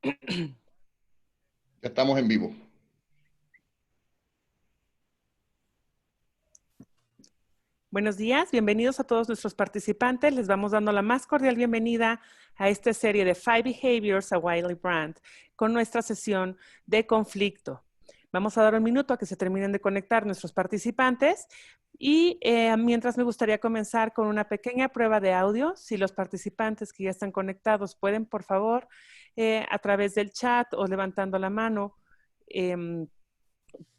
Ya estamos en vivo. Buenos días, bienvenidos a todos nuestros participantes. Les vamos dando la más cordial bienvenida a esta serie de 5 Behaviors a Wiley Brandt con nuestra sesión de conflicto. Vamos a dar un minuto a que se terminen de conectar nuestros participantes y mientras me gustaría comenzar con una pequeña prueba de audio. Si los participantes que ya están conectados pueden, por favor, a través del chat o levantando la mano,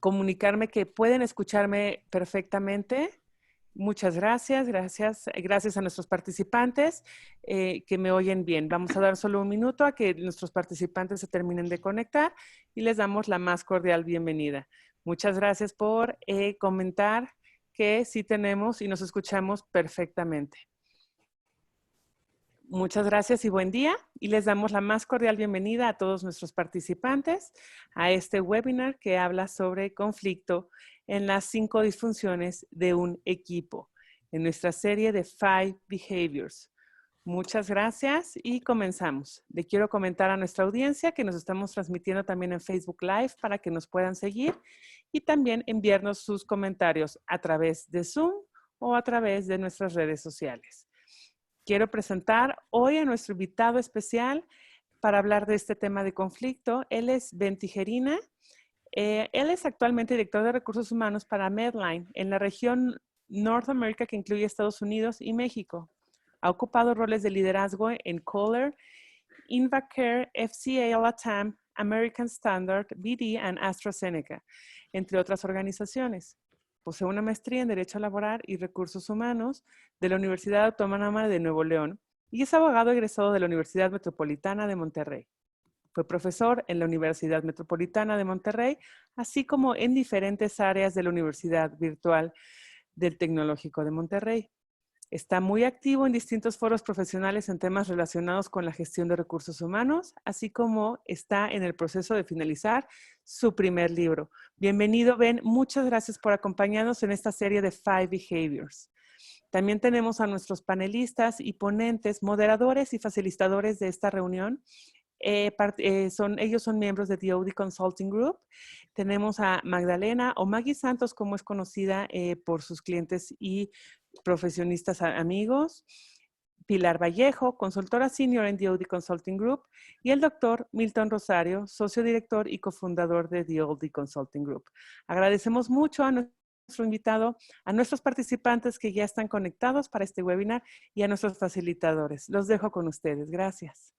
comunicarme que pueden escucharme perfectamente. Muchas gracias, gracias a nuestros participantes que me oyen bien. Vamos a dar solo un minuto a que nuestros participantes se terminen de conectar y les damos la más cordial bienvenida. Muchas gracias por comentar que sí tenemos y nos escuchamos perfectamente. Muchas gracias y buen día. Y les damos la más cordial bienvenida a todos nuestros participantes a este webinar que habla sobre conflicto en las 5 disfunciones de un equipo, en nuestra serie de 5 Behaviors. Muchas gracias y comenzamos. Le quiero comentar a nuestra audiencia que nos estamos transmitiendo también en Facebook Live para que nos puedan seguir y también enviarnos sus comentarios a través de Zoom o a través de nuestras redes sociales. Quiero presentar hoy a nuestro invitado especial para hablar de este tema de conflicto. Él es Ben Tijerina. Él es actualmente director de recursos humanos para Medline en la región North America que incluye Estados Unidos y México. Ha ocupado roles de liderazgo en Kohler, Invacare, FCA Latam, American Standard, BD y AstraZeneca, entre otras organizaciones. Posee una maestría en Derecho Laboral y Recursos Humanos de la Universidad Autónoma de Nuevo León y es abogado egresado de la Universidad Metropolitana de Monterrey. Fue profesor en la Universidad Metropolitana de Monterrey, así como en diferentes áreas de la Universidad Virtual del Tecnológico de Monterrey. Está muy activo en distintos foros profesionales en temas relacionados con la gestión de recursos humanos, así como está en el proceso de finalizar su primer libro. Bienvenido, Ben. Muchas gracias por acompañarnos en esta serie de 5 Behaviors. También tenemos a nuestros panelistas y ponentes, moderadores y facilitadores de esta reunión. Ellos son miembros de The OD Consulting Group. Tenemos a Magdalena o Maggie Santos, como es conocida por sus clientes y profesionistas amigos, Pilar Vallejo, consultora senior en The OD Consulting Group, y el doctor Milton Rosario, socio director y cofundador de The OD Consulting Group. Agradecemos mucho a nuestro invitado, a nuestros participantes que ya están conectados para este webinar y a nuestros facilitadores. Los dejo con ustedes. Gracias.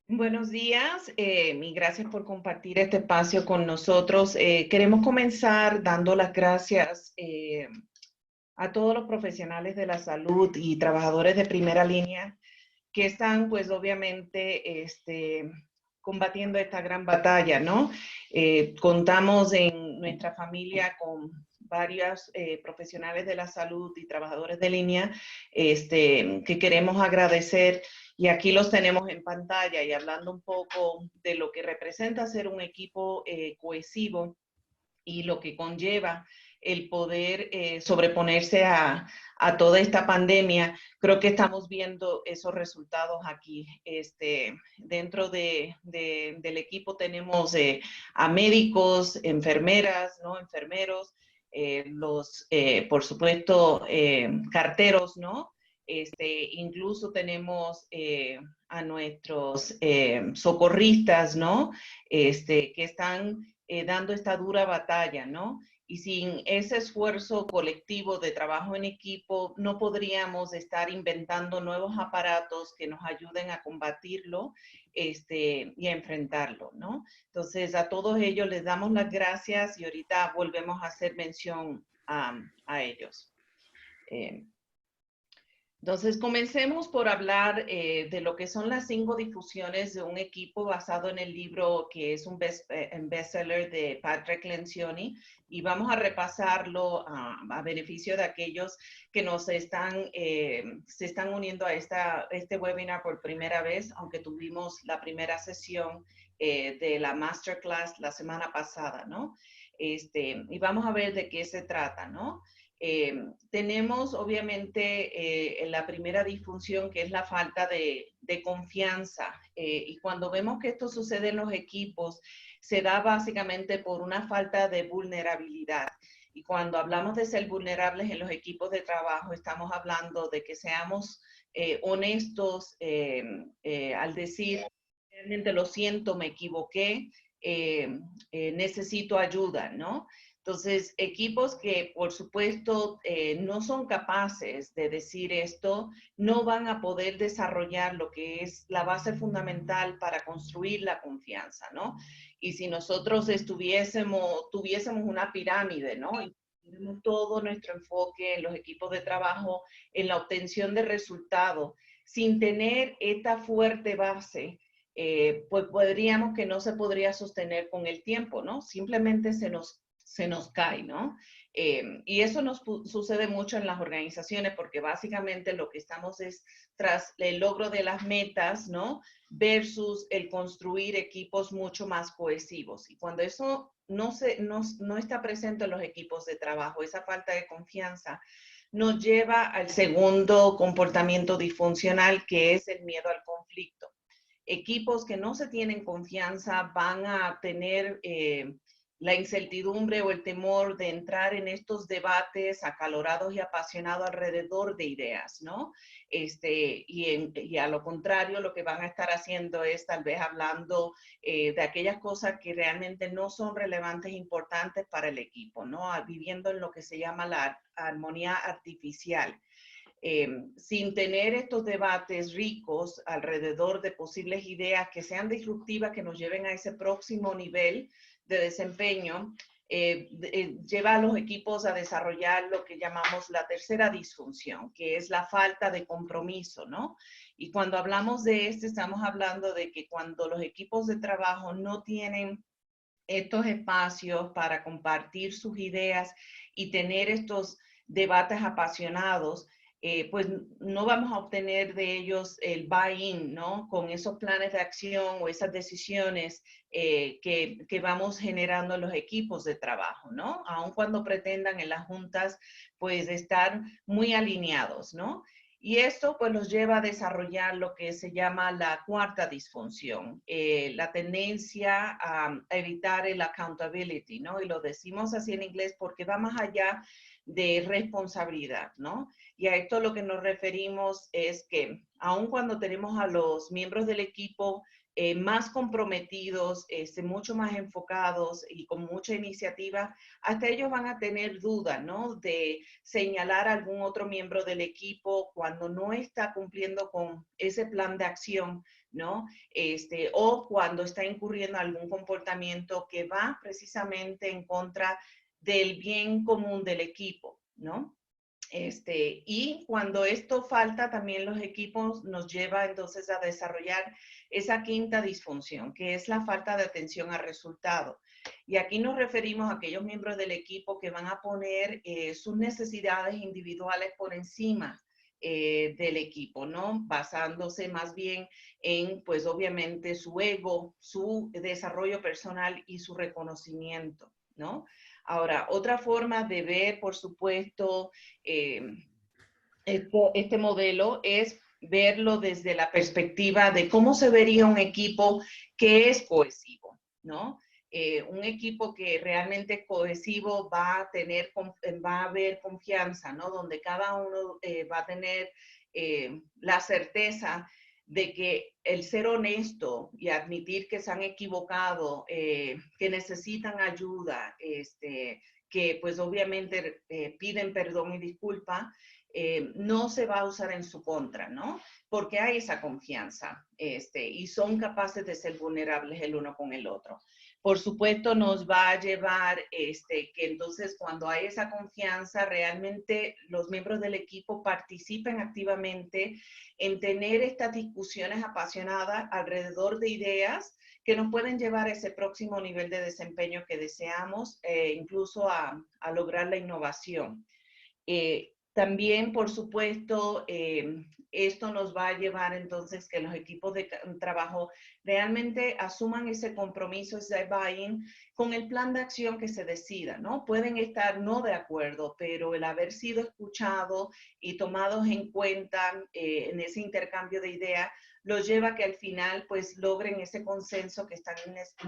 Buenos días y gracias por compartir este espacio con nosotros. Queremos comenzar dando las gracias a todos los profesionales de la salud y trabajadores de primera línea que están, pues, obviamente, combatiendo esta gran batalla, ¿no? Contamos en nuestra familia con varios profesionales de la salud y trabajadores de línea que queremos agradecer. Y aquí los tenemos en pantalla y hablando un poco de lo que representa ser un equipo cohesivo y lo que conlleva el poder sobreponerse a toda esta pandemia. Creo que estamos viendo esos resultados aquí. Dentro del equipo tenemos a médicos, enfermeras, ¿no? Enfermeros, por supuesto, carteros, ¿no? Incluso tenemos a nuestros socorristas, ¿no? Que están dando esta dura batalla, ¿no? Y sin ese esfuerzo colectivo de trabajo en equipo, no podríamos estar inventando nuevos aparatos que nos ayuden a combatirlo y a enfrentarlo, ¿no? Entonces, a todos ellos les damos las gracias y ahorita volvemos a hacer mención a ellos. Entonces, comencemos por hablar de lo que son las 5 difusiones de un equipo basado en el libro que es un bestseller de Patrick Lencioni, y vamos a repasarlo a beneficio de aquellos que se están uniendo a este webinar por primera vez, aunque tuvimos la primera sesión de la masterclass la semana pasada, ¿no? Y vamos a ver de qué se trata, ¿no? Tenemos obviamente la primera disfunción, que es la falta de de confianza. Y cuando vemos que esto sucede en los equipos, se da básicamente por una falta de vulnerabilidad. Y cuando hablamos de ser vulnerables en los equipos de trabajo, estamos hablando de que seamos honestos al decir, realmente lo siento, me equivoqué, necesito ayuda, ¿no? Entonces, equipos que, por supuesto, no son capaces de decir esto, no van a poder desarrollar lo que es la base fundamental para construir la confianza, ¿no? Y si nosotros tuviésemos una pirámide, ¿no? Y tenemos todo nuestro enfoque en los equipos de trabajo, en la obtención de resultados, sin tener esta fuerte base, pues podríamos que no se podría sostener con el tiempo, ¿no? Simplemente se nos cae, ¿no? Y eso nos sucede mucho en las organizaciones porque básicamente lo que estamos es tras el logro de las metas, ¿no? Versus el construir equipos mucho más cohesivos. Y cuando eso no está presente en los equipos de trabajo, esa falta de confianza nos lleva al segundo comportamiento disfuncional, que es el miedo al conflicto. Equipos que no se tienen confianza van a tener la incertidumbre o el temor de entrar en estos debates acalorados y apasionados alrededor de ideas, ¿no? Y a lo contrario, lo que van a estar haciendo es tal vez hablando de aquellas cosas que realmente no son relevantes e importantes para el equipo, ¿no? Viviendo en lo que se llama la armonía artificial. Sin tener estos debates ricos alrededor de posibles ideas que sean disruptivas, que nos lleven a ese próximo nivel de desempeño, lleva a los equipos a desarrollar lo que llamamos la tercera disfunción, que es la falta de compromiso, ¿no? Y cuando hablamos de esto, estamos hablando de que cuando los equipos de trabajo no tienen estos espacios para compartir sus ideas y tener estos debates apasionados, pues no vamos a obtener de ellos el buy-in, ¿no? Con esos planes de acción o esas decisiones que vamos generando en los equipos de trabajo, ¿no? Aun cuando pretendan en las juntas, pues estar muy alineados, ¿no? Y esto pues nos lleva a desarrollar lo que se llama la cuarta disfunción, la tendencia a evitar el accountability, ¿no? Y lo decimos así en inglés porque va más allá de responsabilidad, ¿no? Y a esto lo que nos referimos es que aun cuando tenemos a los miembros del equipo más comprometidos, mucho más enfocados y con mucha iniciativa, hasta ellos van a tener dudas, ¿no? De señalar a algún otro miembro del equipo cuando no está cumpliendo con ese plan de acción, ¿no? O cuando está incurriendo en algún comportamiento que va precisamente en contra del bien común del equipo, ¿no? Y cuando esto falta, también los equipos nos lleva entonces a desarrollar esa quinta disfunción, que es la falta de atención al resultado. Y aquí nos referimos a aquellos miembros del equipo que van a poner sus necesidades individuales por encima del equipo, ¿no? Basándose más bien en, pues obviamente, su ego, su desarrollo personal y su reconocimiento, ¿no? Ahora, otra forma de ver, por supuesto, este modelo es verlo desde la perspectiva de cómo se vería un equipo que es cohesivo, ¿no? Un equipo que realmente es cohesivo va a haber confianza, ¿no? Donde cada uno va a tener la certeza de que el ser honesto y admitir que se han equivocado, que necesitan ayuda, que pues obviamente piden perdón y disculpa, no se va a usar en su contra, ¿no? Porque hay esa confianza y son capaces de ser vulnerables el uno con el otro. Por supuesto, nos va a llevar que entonces cuando hay esa confianza, realmente los miembros del equipo participen activamente en tener estas discusiones apasionadas alrededor de ideas que nos pueden llevar a ese próximo nivel de desempeño que deseamos, incluso a lograr la innovación. También, por supuesto, esto nos va a llevar entonces que los equipos de trabajo realmente asuman ese compromiso, ese buy-in con el plan de acción que se decida, ¿no? Pueden estar no de acuerdo, pero el haber sido escuchado y tomados en cuenta en ese intercambio de ideas los lleva a que al final pues logren ese consenso que es tan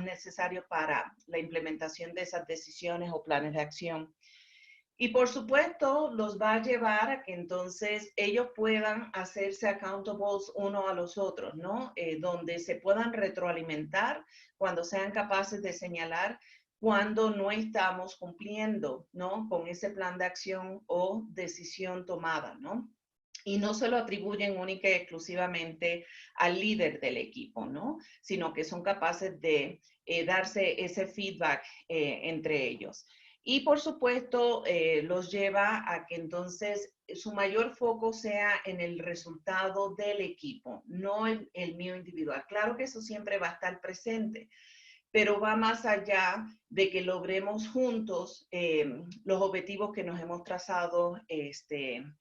necesario para la implementación de esas decisiones o planes de acción. Y por supuesto, los va a llevar a que entonces ellos puedan hacerse accountables uno a los otros, ¿no? Donde se puedan retroalimentar cuando sean capaces de señalar cuando no estamos cumpliendo, ¿no? Con ese plan de acción o decisión tomada, ¿no? Y no se lo atribuyen única y exclusivamente al líder del equipo, ¿no? Sino que son capaces de darse ese feedback entre ellos. Y por supuesto, los lleva a que entonces su mayor foco sea en el resultado del equipo, no en el mío individual. Claro que eso siempre va a estar presente, pero va más allá de que logremos juntos los objetivos que nos hemos trazado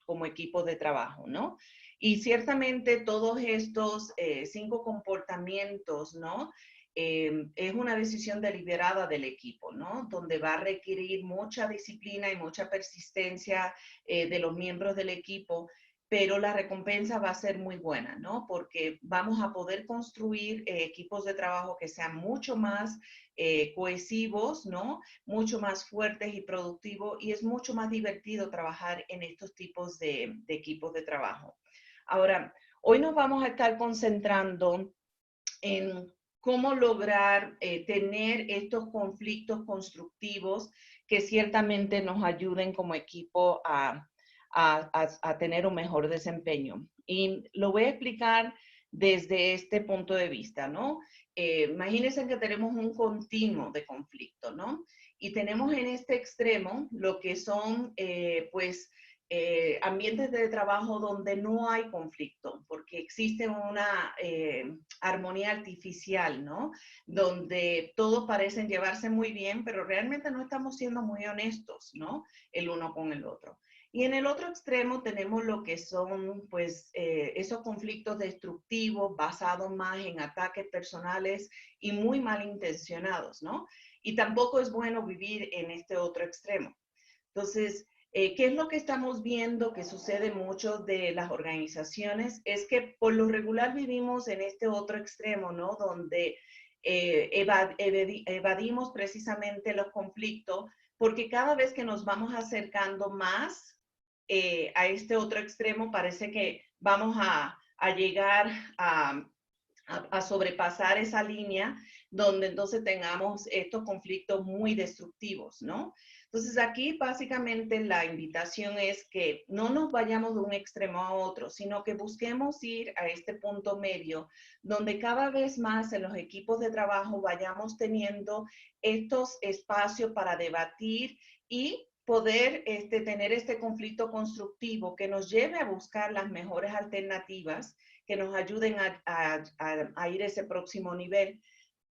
como equipo de trabajo, ¿no? Y ciertamente todos estos 5 comportamientos, ¿no? Es una decisión deliberada del equipo, ¿no? Donde va a requerir mucha disciplina y mucha persistencia de los miembros del equipo, pero la recompensa va a ser muy buena, ¿no? Porque vamos a poder construir equipos de trabajo que sean mucho más cohesivos, ¿no? Mucho más fuertes y productivos, y es mucho más divertido trabajar en estos tipos de equipos de trabajo. Ahora, hoy nos vamos a estar concentrando en cómo lograr tener estos conflictos constructivos que ciertamente nos ayuden como equipo a tener un mejor desempeño. Y lo voy a explicar desde este punto de vista, ¿no? Imagínense que tenemos un continuo de conflicto, ¿no? Y tenemos en este extremo lo que son, ambientes de trabajo donde no hay conflicto, porque existe una armonía artificial, ¿no? Donde todos parecen llevarse muy bien, pero realmente no estamos siendo muy honestos, ¿no? El uno con el otro. Y en el otro extremo tenemos lo que son, pues, esos conflictos destructivos basados más en ataques personales y muy malintencionados, ¿no? Y tampoco es bueno vivir en este otro extremo. Entonces, ¿qué es lo que estamos viendo que sucede mucho de las organizaciones? Es que por lo regular vivimos en este otro extremo, ¿no? Donde evadimos precisamente los conflictos, porque cada vez que nos vamos acercando más a este otro extremo, parece que vamos a llegar a sobrepasar esa línea donde entonces tengamos estos conflictos muy destructivos, ¿no? Entonces aquí básicamente la invitación es que no nos vayamos de un extremo a otro, sino que busquemos ir a este punto medio donde cada vez más en los equipos de trabajo vayamos teniendo estos espacios para debatir y poder tener este conflicto constructivo que nos lleve a buscar las mejores alternativas que nos ayuden a ir a ese próximo nivel,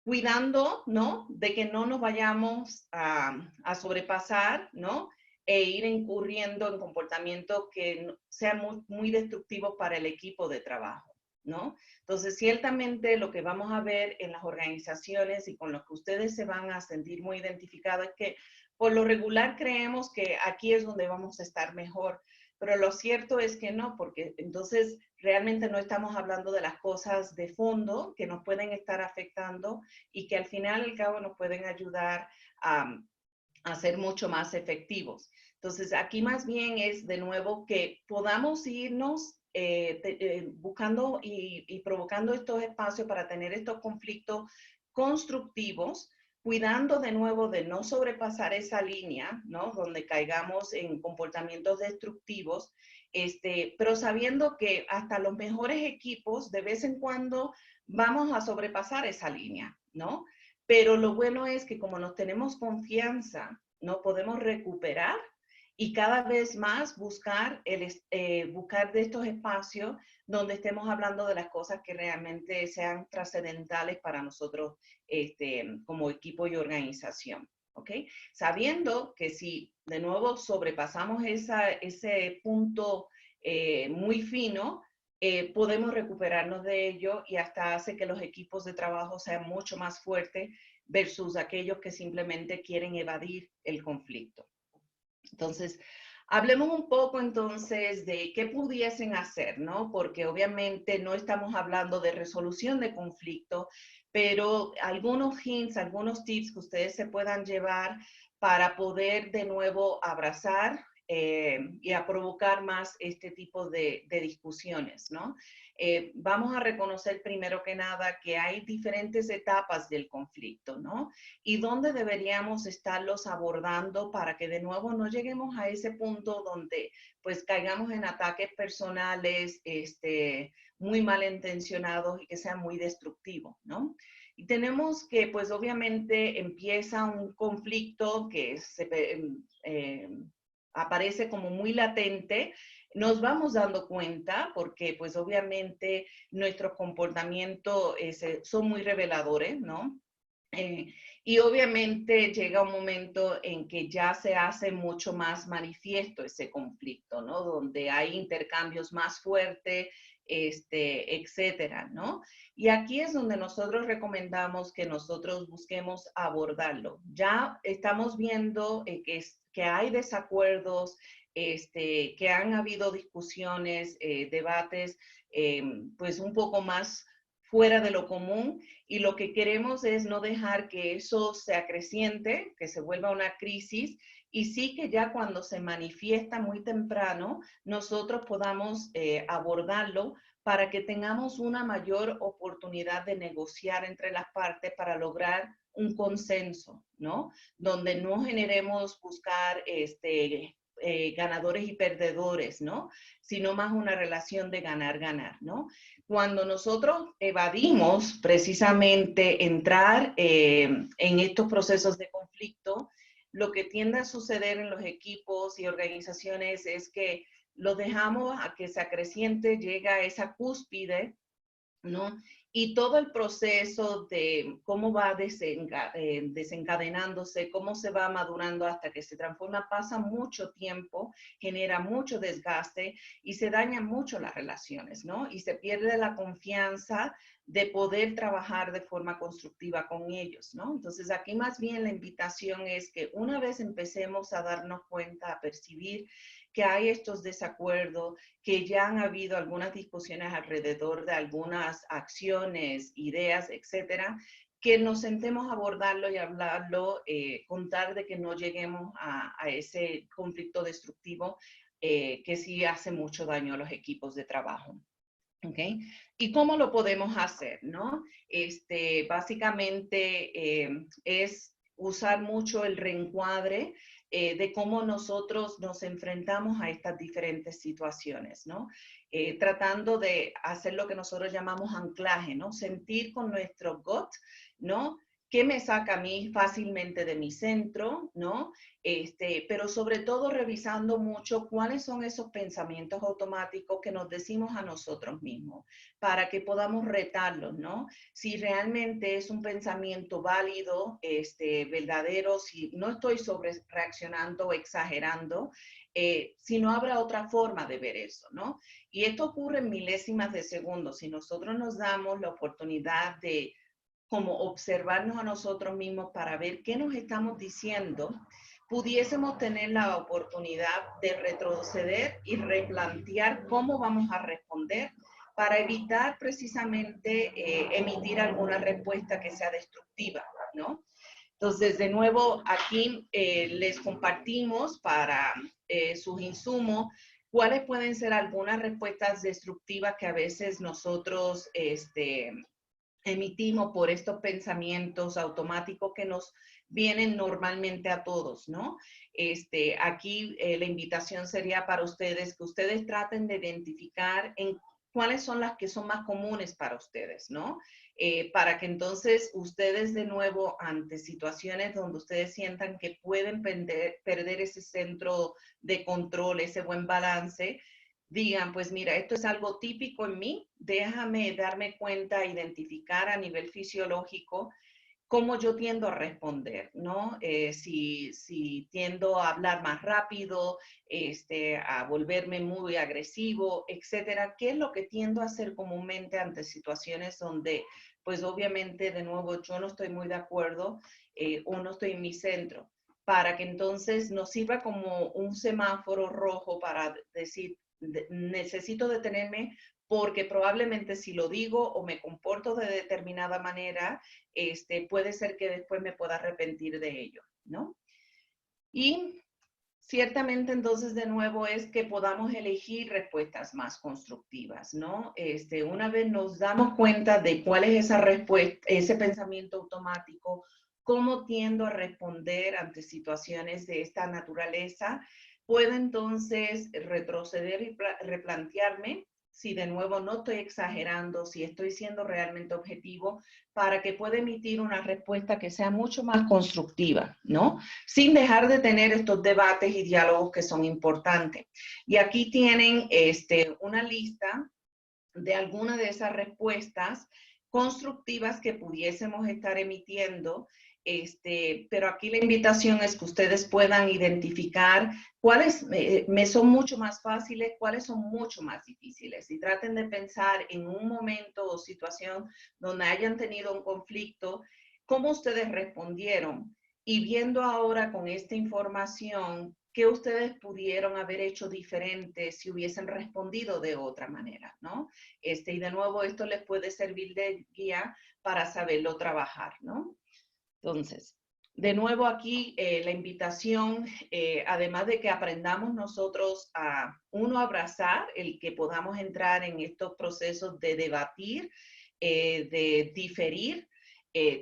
cuidando, ¿no? De que no nos vayamos a sobrepasar, ¿no? E ir incurriendo en comportamientos que sean muy destructivos para el equipo de trabajo, ¿no? Entonces, ciertamente lo que vamos a ver en las organizaciones y con lo que ustedes se van a sentir muy identificados es que por lo regular creemos que aquí es donde vamos a estar mejor, pero lo cierto es que no, porque entonces realmente no estamos hablando de las cosas de fondo que nos pueden estar afectando y que al final al cabo nos pueden ayudar a ser mucho más efectivos. Entonces, aquí más bien es de nuevo que podamos irnos buscando y provocando estos espacios para tener estos conflictos constructivos, cuidando de nuevo de no sobrepasar esa línea, ¿no? Donde caigamos en comportamientos destructivos, pero sabiendo que hasta los mejores equipos de vez en cuando vamos a sobrepasar esa línea, ¿no? Pero lo bueno es que como nos tenemos confianza, ¿no? Podemos recuperar y cada vez más buscar de estos espacios donde estemos hablando de las cosas que realmente sean trascendentales para nosotros como equipo y organización. ¿ok? Sabiendo que si de nuevo sobrepasamos ese punto muy fino, podemos recuperarnos de ello y hasta hace que los equipos de trabajo sean mucho más fuertes versus aquellos que simplemente quieren evadir el conflicto. Entonces, hablemos un poco entonces de qué pudiesen hacer, ¿no? Porque obviamente no estamos hablando de resolución de conflicto, pero algunos hints, algunos tips que ustedes se puedan llevar para poder de nuevo abrazar y a provocar más este tipo de discusiones, ¿no? Vamos a reconocer primero que nada que hay diferentes etapas del conflicto, ¿no? Y dónde deberíamos estarlos abordando para que de nuevo no lleguemos a ese punto donde pues caigamos en ataques personales muy malintencionados y que sean muy destructivos, ¿no? Y tenemos que pues obviamente empieza un conflicto que aparece como muy latente. Nos vamos dando cuenta porque pues obviamente nuestros comportamientos son muy reveladores, ¿no? Y obviamente llega un momento en que ya se hace mucho más manifiesto ese conflicto, ¿no? Donde hay intercambios más fuertes, etcétera, ¿no? Y aquí es donde nosotros recomendamos que nosotros busquemos abordarlo. Ya estamos viendo que hay desacuerdos, que han habido discusiones, debates, pues un poco más fuera de lo común, y lo que queremos es no dejar que eso se acreciente, que se vuelva una crisis, y sí que ya cuando se manifiesta muy temprano, nosotros podamos abordarlo para que tengamos una mayor oportunidad de negociar entre las partes para lograr un consenso, ¿no? Donde no generemos buscar ganadores y perdedores, ¿no? Sino más una relación de ganar-ganar, ¿no? Cuando nosotros evadimos precisamente entrar en estos procesos de conflicto, lo que tiende a suceder en los equipos y organizaciones es que los dejamos a que se acreciente, llega a esa cúspide, ¿no? Y todo el proceso de cómo va desencadenándose, cómo se va madurando hasta que se transforma, pasa mucho tiempo, genera mucho desgaste y se dañan mucho las relaciones, ¿no? Y se pierde la confianza de poder trabajar de forma constructiva con ellos, ¿no? Entonces aquí más bien la invitación es que una vez empecemos a darnos cuenta, a percibir que hay estos desacuerdos, que ya han habido algunas discusiones alrededor de algunas acciones, ideas, etcétera, que nos sentemos a abordarlo y hablarlo, contar de que no lleguemos a ese conflicto destructivo que sí hace mucho daño a los equipos de trabajo. ¿Okay? ¿Y cómo lo podemos hacer, no? Básicamente es usar mucho el reencuadre de cómo nosotros nos enfrentamos a estas diferentes situaciones, ¿no? Tratando de hacer lo que nosotros llamamos anclaje, ¿no? Sentir con nuestro gut, ¿no? ¿Qué me saca a mí fácilmente de mi centro, ¿no? Pero sobre todo revisando mucho cuáles son esos pensamientos automáticos que nos decimos a nosotros mismos para que podamos retarlos, ¿no? Si realmente es un pensamiento válido, verdadero, si no estoy sobre reaccionando o exagerando, si no habrá otra forma de ver eso, ¿no? Y esto ocurre en milésimas de segundos. Si nosotros nos damos la oportunidad de como observarnos a nosotros mismos para ver qué nos estamos diciendo, pudiésemos tener la oportunidad de retroceder y replantear cómo vamos a responder para evitar precisamente emitir alguna respuesta que sea destructiva, ¿no? Entonces, de nuevo, aquí les compartimos para sus insumos cuáles pueden ser algunas respuestas destructivas que a veces nosotros emitimos por estos pensamientos automáticos que nos vienen normalmente a todos, ¿no? Aquí la invitación sería para ustedes que ustedes traten de identificar en cuáles son las que son más comunes para ustedes, ¿no? Para que entonces ustedes de nuevo ante situaciones donde ustedes sientan que pueden perder ese centro de control, ese buen balance, digan, pues mira, esto es algo típico en mí, déjame darme cuenta, identificar a nivel fisiológico cómo yo tiendo a responder, ¿no? Si tiendo a hablar más rápido, a volverme muy agresivo, etcétera. ¿Qué es lo que tiendo a hacer comúnmente ante situaciones donde, pues obviamente, de nuevo, yo no estoy muy de acuerdo o no estoy en mi centro? Para que entonces nos sirva como un semáforo rojo para decir, necesito detenerme porque probablemente si lo digo o me comporto de determinada manera, puede ser que después me pueda arrepentir de ello, ¿no? Y ciertamente entonces de nuevo es que podamos elegir respuestas más constructivas, ¿no? Una vez nos damos cuenta de cuál es esa respuesta, ese pensamiento automático, cómo tiendo a responder ante situaciones de esta naturaleza, puedo entonces retroceder y replantearme si de nuevo no estoy exagerando, si estoy siendo realmente objetivo, para que pueda emitir una respuesta que sea mucho más constructiva, ¿no? Sin dejar de tener estos debates y diálogos que son importantes. Y aquí tienen una lista de algunas de esas respuestas constructivas que pudiésemos estar emitiendo, pero aquí la invitación es que ustedes puedan identificar cuáles me son mucho más fáciles, cuáles son mucho más difíciles, y traten de pensar en un momento o situación donde hayan tenido un conflicto, cómo ustedes respondieron, y viendo ahora con esta información qué ustedes pudieron haber hecho diferente si hubiesen respondido de otra manera, ¿no? Y de nuevo, esto les puede servir de guía para saberlo trabajar, ¿no? Entonces, de nuevo aquí la invitación, además de que aprendamos nosotros a, uno, abrazar el que podamos entrar en estos procesos de debatir, de diferir,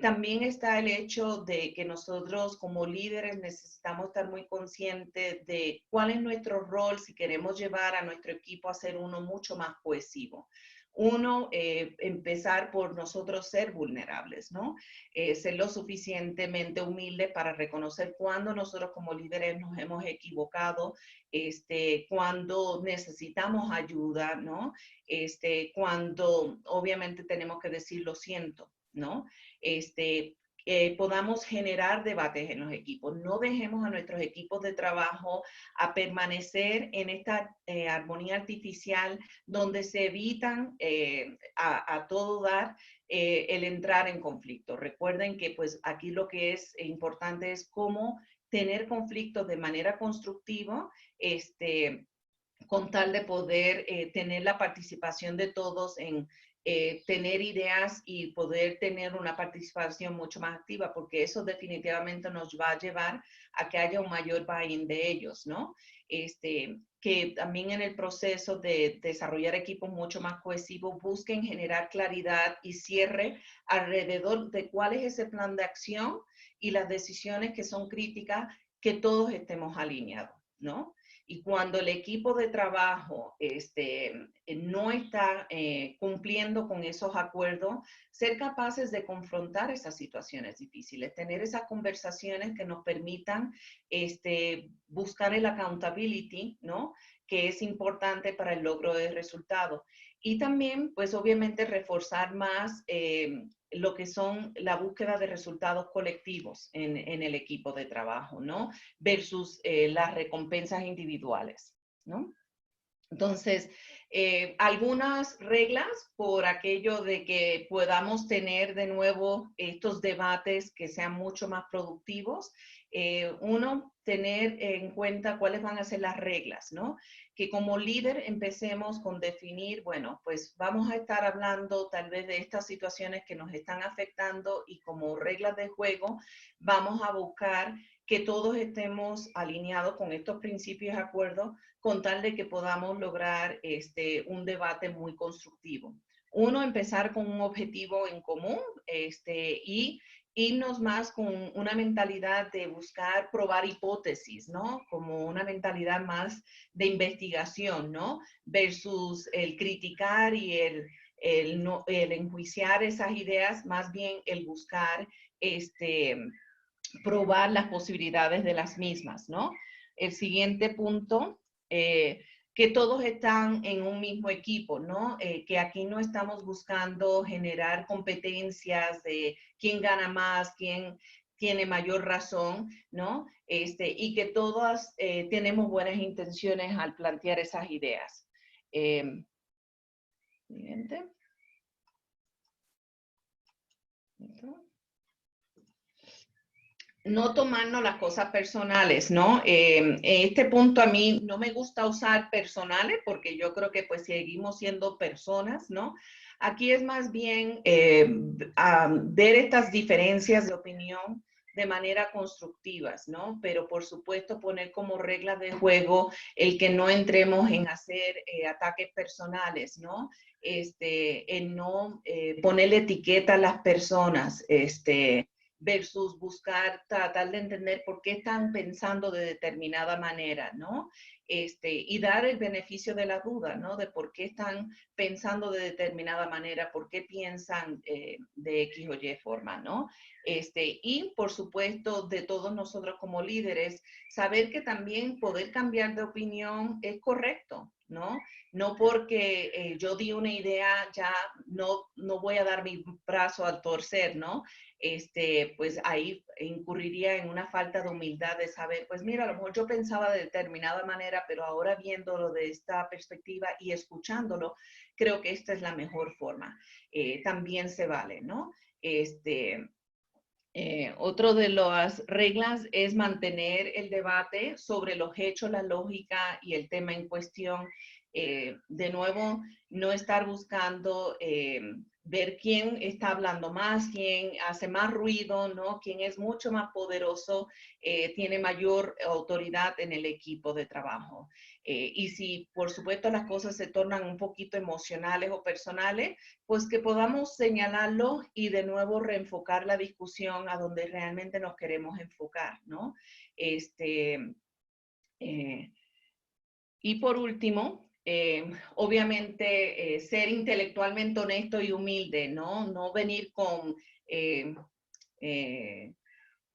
también está el hecho de que nosotros como líderes necesitamos estar muy conscientes de cuál es nuestro rol si queremos llevar a nuestro equipo a ser uno mucho más cohesivo. Uno, empezar por nosotros ser vulnerables, ¿no? Ser lo suficientemente humilde para reconocer cuando nosotros como líderes nos hemos equivocado, cuando necesitamos ayuda, ¿no? Cuando obviamente tenemos que decir lo siento, ¿no? Podamos generar debates en los equipos. No dejemos a nuestros equipos de trabajo a permanecer en esta armonía artificial donde se evitan a todo dar el entrar en conflicto. Recuerden que pues aquí lo que es importante es cómo tener conflictos de manera constructiva, con tal de poder tener la participación de todos en tener ideas y poder tener una participación mucho más activa, porque eso definitivamente nos va a llevar a que haya un mayor buy-in de ellos, ¿no? Que también en el proceso de desarrollar equipos mucho más cohesivos busquen generar claridad y cierre alrededor de cuál es ese plan de acción y las decisiones que son críticas, que todos estemos alineados, ¿no? Y cuando el equipo de trabajo no está cumpliendo con esos acuerdos, ser capaces de confrontar esas situaciones difíciles, tener esas conversaciones que nos permitan buscar el accountability, ¿no? Que es importante para el logro de resultados. Y también, pues obviamente, reforzar más lo que son la búsqueda de resultados colectivos en el equipo de trabajo, ¿no? Versus las recompensas individuales, ¿no? Entonces, algunas reglas por aquello de que podamos tener de nuevo estos debates que sean mucho más productivos. Uno, tener en cuenta cuáles van a ser las reglas, ¿no? Que como líder empecemos con definir, bueno, pues vamos a estar hablando tal vez de estas situaciones que nos están afectando y como reglas de juego vamos a buscar que todos estemos alineados con estos principios de acuerdo con tal de que podamos lograr un debate muy constructivo. Uno, empezar con un objetivo en común y irnos más con una mentalidad de buscar probar hipótesis, ¿no? Como una mentalidad más de investigación, ¿no? Versus el criticar y el enjuiciar esas ideas, más bien el buscar probar las posibilidades de las mismas, ¿no? El siguiente punto, que todos están en un mismo equipo, ¿no? Que aquí no estamos buscando generar competencias de quién gana más, quién tiene mayor razón, ¿no? Y que todas tenemos buenas intenciones al plantear esas ideas. Siguiente. No tomarnos las cosas personales, ¿no? En este punto a mí no me gusta usar personales porque yo creo que pues seguimos siendo personas, ¿no? Aquí es más bien ver estas diferencias de opinión de manera constructivas, ¿no? Pero por supuesto poner como regla de juego el que no entremos en hacer ataques personales, ¿no? En no ponerle etiqueta a las personas, versus buscar, tratar de entender por qué están pensando de determinada manera, ¿no? Y dar el beneficio de la duda, ¿no? De por qué están pensando de determinada manera, por qué piensan de X o Y forma, ¿no? Y por supuesto, de todos nosotros como líderes, saber que también poder cambiar de opinión es correcto, ¿no? No porque yo di una idea, ya no voy a dar mi brazo al torcer, ¿no? Pues ahí incurriría en una falta de humildad de saber, pues mira, a lo mejor yo pensaba de determinada manera, pero ahora viéndolo de esta perspectiva y escuchándolo, creo que esta es la mejor forma. También se vale, ¿no? Otro de las reglas es mantener el debate sobre los hechos, la lógica y el tema en cuestión. De nuevo, no estar buscando ver quién está hablando más, quién hace más ruido, ¿no? Quién es mucho más poderoso, tiene mayor autoridad en el equipo de trabajo. Y si, por supuesto, las cosas se tornan un poquito emocionales o personales, pues que podamos señalarlo y de nuevo reenfocar la discusión a donde realmente nos queremos enfocar, ¿no? Y por último, obviamente, ser intelectualmente honesto y humilde, ¿no? No venir con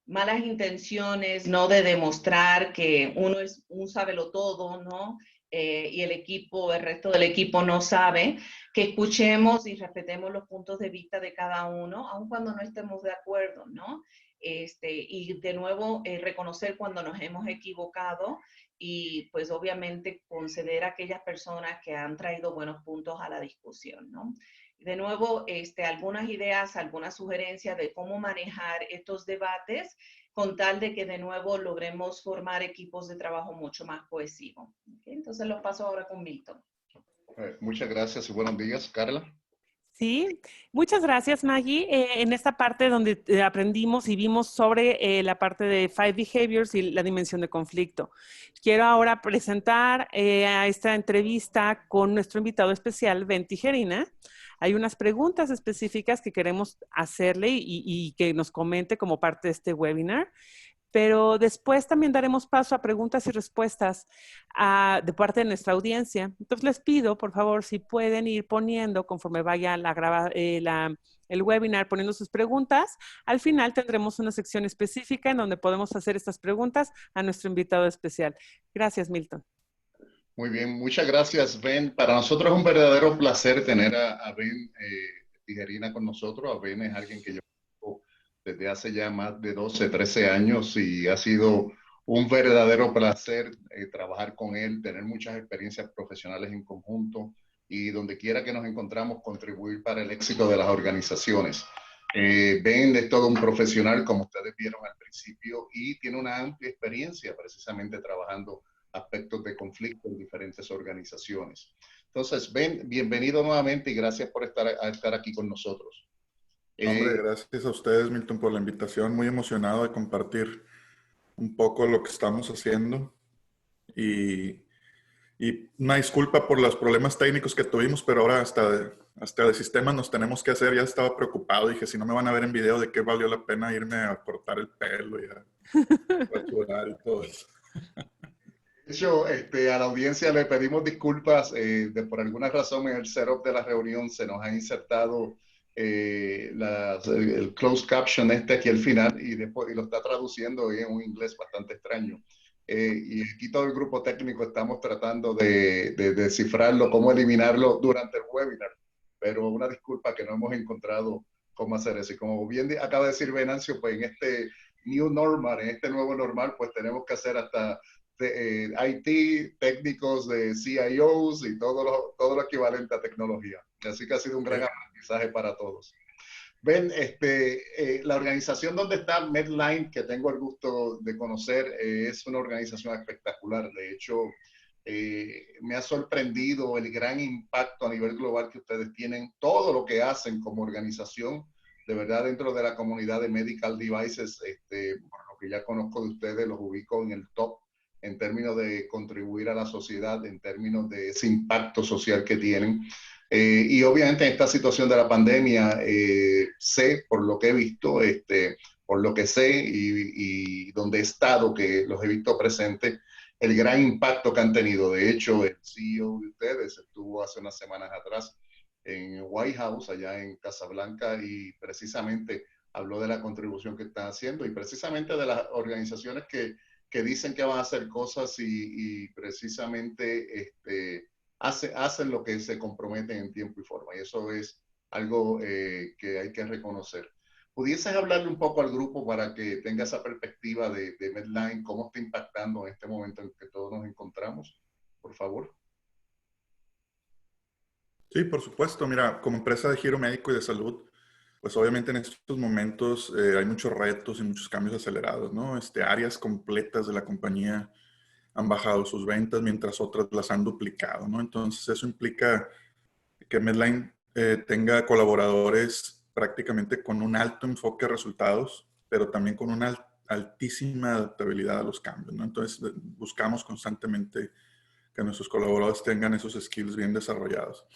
malas intenciones, ¿no? De demostrar que uno es un sabelotodo, ¿no? Y el equipo, el resto del equipo no sabe, que escuchemos y respetemos los puntos de vista de cada uno, aun cuando no estemos de acuerdo, ¿no? Y de nuevo, reconocer cuando nos hemos equivocado y pues obviamente conceder a aquellas personas que han traído buenos puntos a la discusión, ¿no? De nuevo, algunas ideas, algunas sugerencias de cómo manejar estos debates con tal de que de nuevo logremos formar equipos de trabajo mucho más cohesivos. ¿Okay? Entonces los paso ahora con Milton. Muchas gracias y buenos días, Carla. Sí, muchas gracias, Maggie. En esta parte donde aprendimos y vimos sobre la parte de Five Behaviors y la dimensión de conflicto. Quiero ahora presentar a esta entrevista con nuestro invitado especial, Ben Tijerina. Hay unas preguntas específicas que queremos hacerle y que nos comente como parte de este webinar. Pero después también daremos paso a preguntas y respuestas de parte de nuestra audiencia. Entonces les pido, por favor, si pueden ir poniendo, conforme vaya el webinar, poniendo sus preguntas. Al final tendremos una sección específica en donde podemos hacer estas preguntas a nuestro invitado especial. Gracias, Milton. Muy bien, muchas gracias, Ben. Para nosotros es un verdadero placer tener a Ben Tijerina con nosotros. A Ben es alguien que yo conozco desde hace ya más de 12, 13 años y ha sido un verdadero placer trabajar con él, tener muchas experiencias profesionales en conjunto y donde quiera que nos encontramos contribuir para el éxito de las organizaciones. Ben es todo un profesional, como ustedes vieron al principio, y tiene una amplia experiencia precisamente trabajando aspectos de conflicto en diferentes organizaciones. Entonces, Ben, bienvenido nuevamente y gracias por estar aquí con nosotros. Hombre, gracias a ustedes, Milton, por la invitación. Muy emocionado de compartir un poco lo que estamos haciendo. Y una disculpa por los problemas técnicos que tuvimos, pero ahora hasta de sistemas nos tenemos que hacer. Ya estaba preocupado. Dije, si no me van a ver en video, ¿de qué valió la pena irme a cortar el pelo y a rasurar y todo eso? De hecho, a la audiencia le pedimos disculpas por alguna razón en el setup de la reunión se nos ha insertado el closed caption aquí al final y lo está traduciendo en un inglés bastante extraño. y aquí todo el grupo técnico estamos tratando de descifrarlo, cómo eliminarlo durante el webinar. Pero una disculpa que no hemos encontrado cómo hacer eso. Y como bien acaba de decir Venancio, pues en este new normal, en este nuevo normal, pues tenemos que hacer hasta IT, técnicos de CIOs y todo lo equivalente a tecnología. Así que ha sido un gran aprendizaje para todos. Ven, la organización donde está Medline, que tengo el gusto de conocer, es una organización espectacular. De hecho, me ha sorprendido el gran impacto a nivel global que ustedes tienen, todo lo que hacen como organización, de verdad, dentro de la comunidad de medical devices, por lo que ya conozco de ustedes, los ubico en el top en términos de contribuir a la sociedad, en términos de ese impacto social que tienen. Y obviamente en esta situación de la pandemia, sé por lo que he visto, por lo que sé y donde he estado, que los he visto presentes, el gran impacto que han tenido. De hecho, el CEO de ustedes estuvo hace unas semanas atrás en White House, allá en Casablanca, y precisamente habló de la contribución que están haciendo y precisamente de las organizaciones que dicen que van a hacer cosas y precisamente hacen lo que se comprometen en tiempo y forma. Y eso es algo que hay que reconocer. ¿Pudieses hablarle un poco al grupo para que tenga esa perspectiva de Medline, cómo está impactando en este momento en que todos nos encontramos? Por favor. Sí, por supuesto. Mira, como empresa de giro médico y de salud, pues obviamente en estos momentos hay muchos retos y muchos cambios acelerados, ¿no? Áreas completas de la compañía han bajado sus ventas mientras otras las han duplicado, ¿no? Entonces eso implica que Medline tenga colaboradores prácticamente con un alto enfoque de resultados, pero también con una altísima adaptabilidad a los cambios, ¿no? Entonces buscamos constantemente que nuestros colaboradores tengan esos skills bien desarrollados.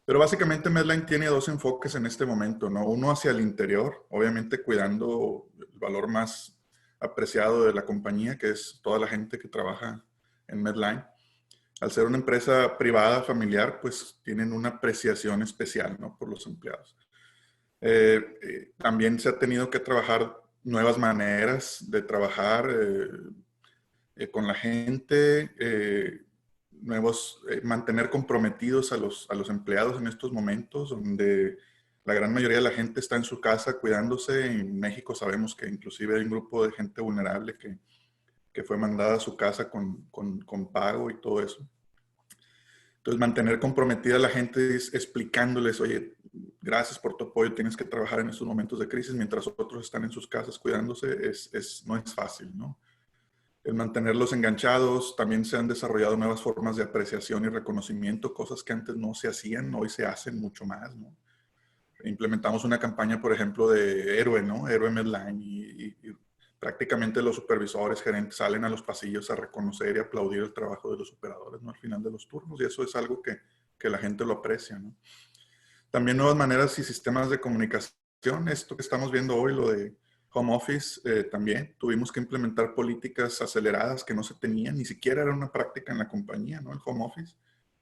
Pero básicamente Medline tiene dos enfoques en este momento, ¿no? Uno hacia el interior, obviamente cuidando el valor más apreciado de la compañía, que es toda la gente que trabaja en Medline. Al ser una empresa privada, familiar, pues tienen una apreciación especial, ¿no? Por los empleados. También se ha tenido que trabajar nuevas maneras de trabajar con la gente, mantener comprometidos a los empleados en estos momentos, donde la gran mayoría de la gente está en su casa cuidándose. En México sabemos que inclusive hay un grupo de gente vulnerable que fue mandada a su casa con pago y todo eso. Entonces, mantener comprometida a la gente explicándoles, oye, gracias por tu apoyo, tienes que trabajar en estos momentos de crisis mientras otros están en sus casas cuidándose, no es fácil, ¿no? El mantenerlos enganchados, también se han desarrollado nuevas formas de apreciación y reconocimiento, cosas que antes no se hacían, hoy se hacen mucho más, ¿no? Implementamos una campaña, por ejemplo, de héroe, ¿no? Héroe Medline, y prácticamente los supervisores, gerentes salen a los pasillos a reconocer y aplaudir el trabajo de los operadores, ¿no? Al final de los turnos, y eso es algo que la gente lo aprecia, ¿no? También nuevas maneras y sistemas de comunicación. Esto que estamos viendo hoy, lo de home office, también tuvimos que implementar políticas aceleradas que no se tenían, ni siquiera era una práctica en la compañía, ¿no? El home office.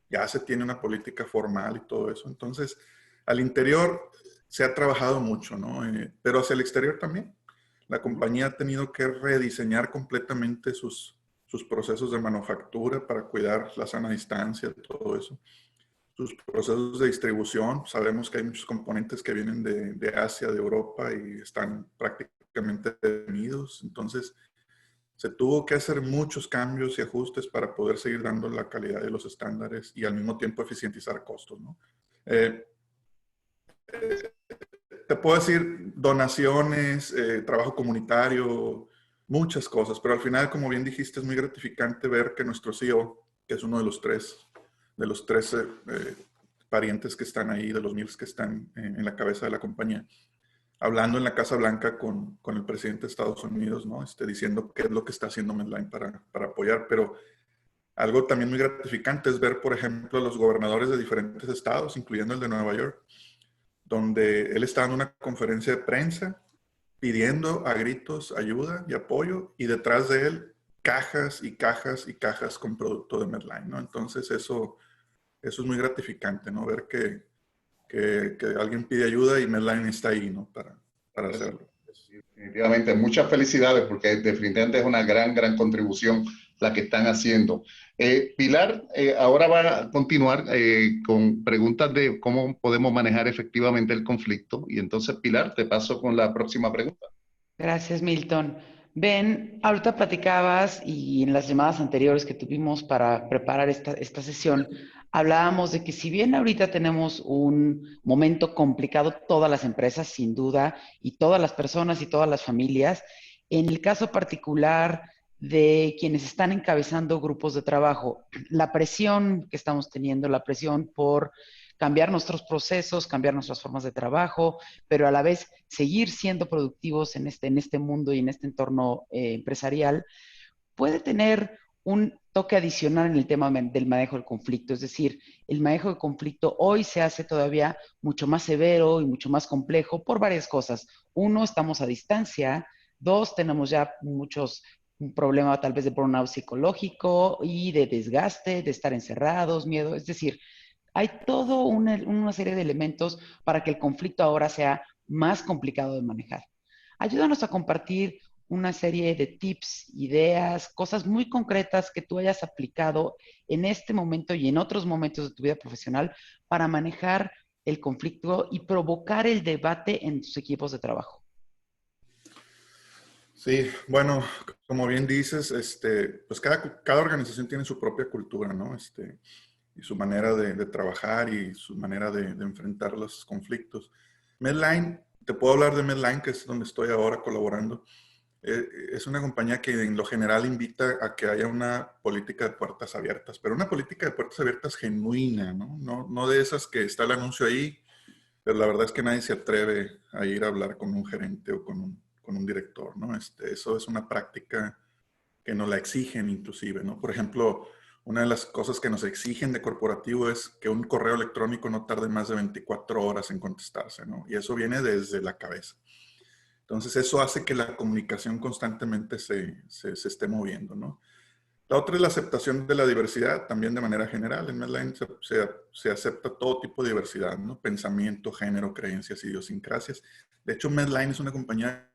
Ya se tiene una política formal y todo eso. Entonces, al interior se ha trabajado mucho, ¿no? Pero hacia el exterior también. La compañía ha tenido que rediseñar completamente sus procesos de manufactura para cuidar la sana distancia, todo eso. Sus procesos de distribución. Sabemos que hay muchos componentes que vienen de Asia, de Europa y están prácticamente detenidos. Entonces, se tuvo que hacer muchos cambios y ajustes para poder seguir dando la calidad de los estándares y al mismo tiempo eficientizar costos, ¿no? Te puedo decir donaciones, trabajo comunitario, muchas cosas, pero al final, como bien dijiste, es muy gratificante ver que nuestro CEO, que es uno de los tres parientes que están ahí, de los 1000 que están en la cabeza de la compañía, hablando en la Casa Blanca con el presidente de Estados Unidos, ¿no? Diciendo qué es lo que está haciendo Medline para apoyar, pero algo también muy gratificante es ver, por ejemplo, a los gobernadores de diferentes estados, incluyendo el de Nueva York, donde él está en una conferencia de prensa pidiendo a gritos ayuda y apoyo, y detrás de él cajas y cajas y cajas con producto de Medline, ¿no? Entonces eso es muy gratificante, ¿no? Ver que alguien pide ayuda y Medline está ahí, ¿no? Para hacerlo. Definitivamente, muchas felicidades porque definitivamente es una gran contribución la que están haciendo. Pilar, ahora va a continuar con preguntas de cómo podemos manejar efectivamente el conflicto. Y entonces, Pilar, te paso con la próxima pregunta. Gracias, Milton. Ben, ahorita platicabas y en las llamadas anteriores que tuvimos para preparar esta sesión, hablábamos de que si bien ahorita tenemos un momento complicado, todas las empresas, sin duda, y todas las personas y todas las familias, en el caso particular de quienes están encabezando grupos de trabajo, la presión que estamos teniendo, la presión por cambiar nuestros procesos, cambiar nuestras formas de trabajo, pero a la vez seguir siendo productivos en este mundo y en este entorno empresarial, puede tener un toque adicional en el tema del manejo del conflicto. Es decir, el manejo del conflicto hoy se hace todavía mucho más severo y mucho más complejo por varias cosas. Uno, estamos a distancia. Dos, tenemos ya un problema tal vez de burnout psicológico y de desgaste, de estar encerrados, miedo. Es decir, hay toda una serie de elementos para que el conflicto ahora sea más complicado de manejar. Ayúdanos a compartir una serie de tips, ideas, cosas muy concretas que tú hayas aplicado en este momento y en otros momentos de tu vida profesional para manejar el conflicto y provocar el debate en tus equipos de trabajo. Sí, bueno, como bien dices, pues cada organización tiene su propia cultura, ¿no? Y su manera de trabajar y su manera de enfrentar los conflictos. Medline, te puedo hablar de Medline, que es donde estoy ahora colaborando. Es una compañía que en lo general invita a que haya una política de puertas abiertas, pero una política de puertas abiertas genuina, ¿no? No de esas que está el anuncio ahí, pero la verdad es que nadie se atreve a ir a hablar con un gerente o con un director, ¿no? Eso es una práctica que nos la exigen inclusive, ¿no? Por ejemplo, una de las cosas que nos exigen de corporativo es que un correo electrónico no tarde más de 24 horas en contestarse, ¿no? Y eso viene desde la cabeza. Entonces, eso hace que la comunicación constantemente se esté moviendo, ¿no? La otra es la aceptación de la diversidad, también de manera general. En Medline se acepta todo tipo de diversidad, ¿no? Pensamiento, género, creencias, idiosincrasias. De hecho, Medline es una compañía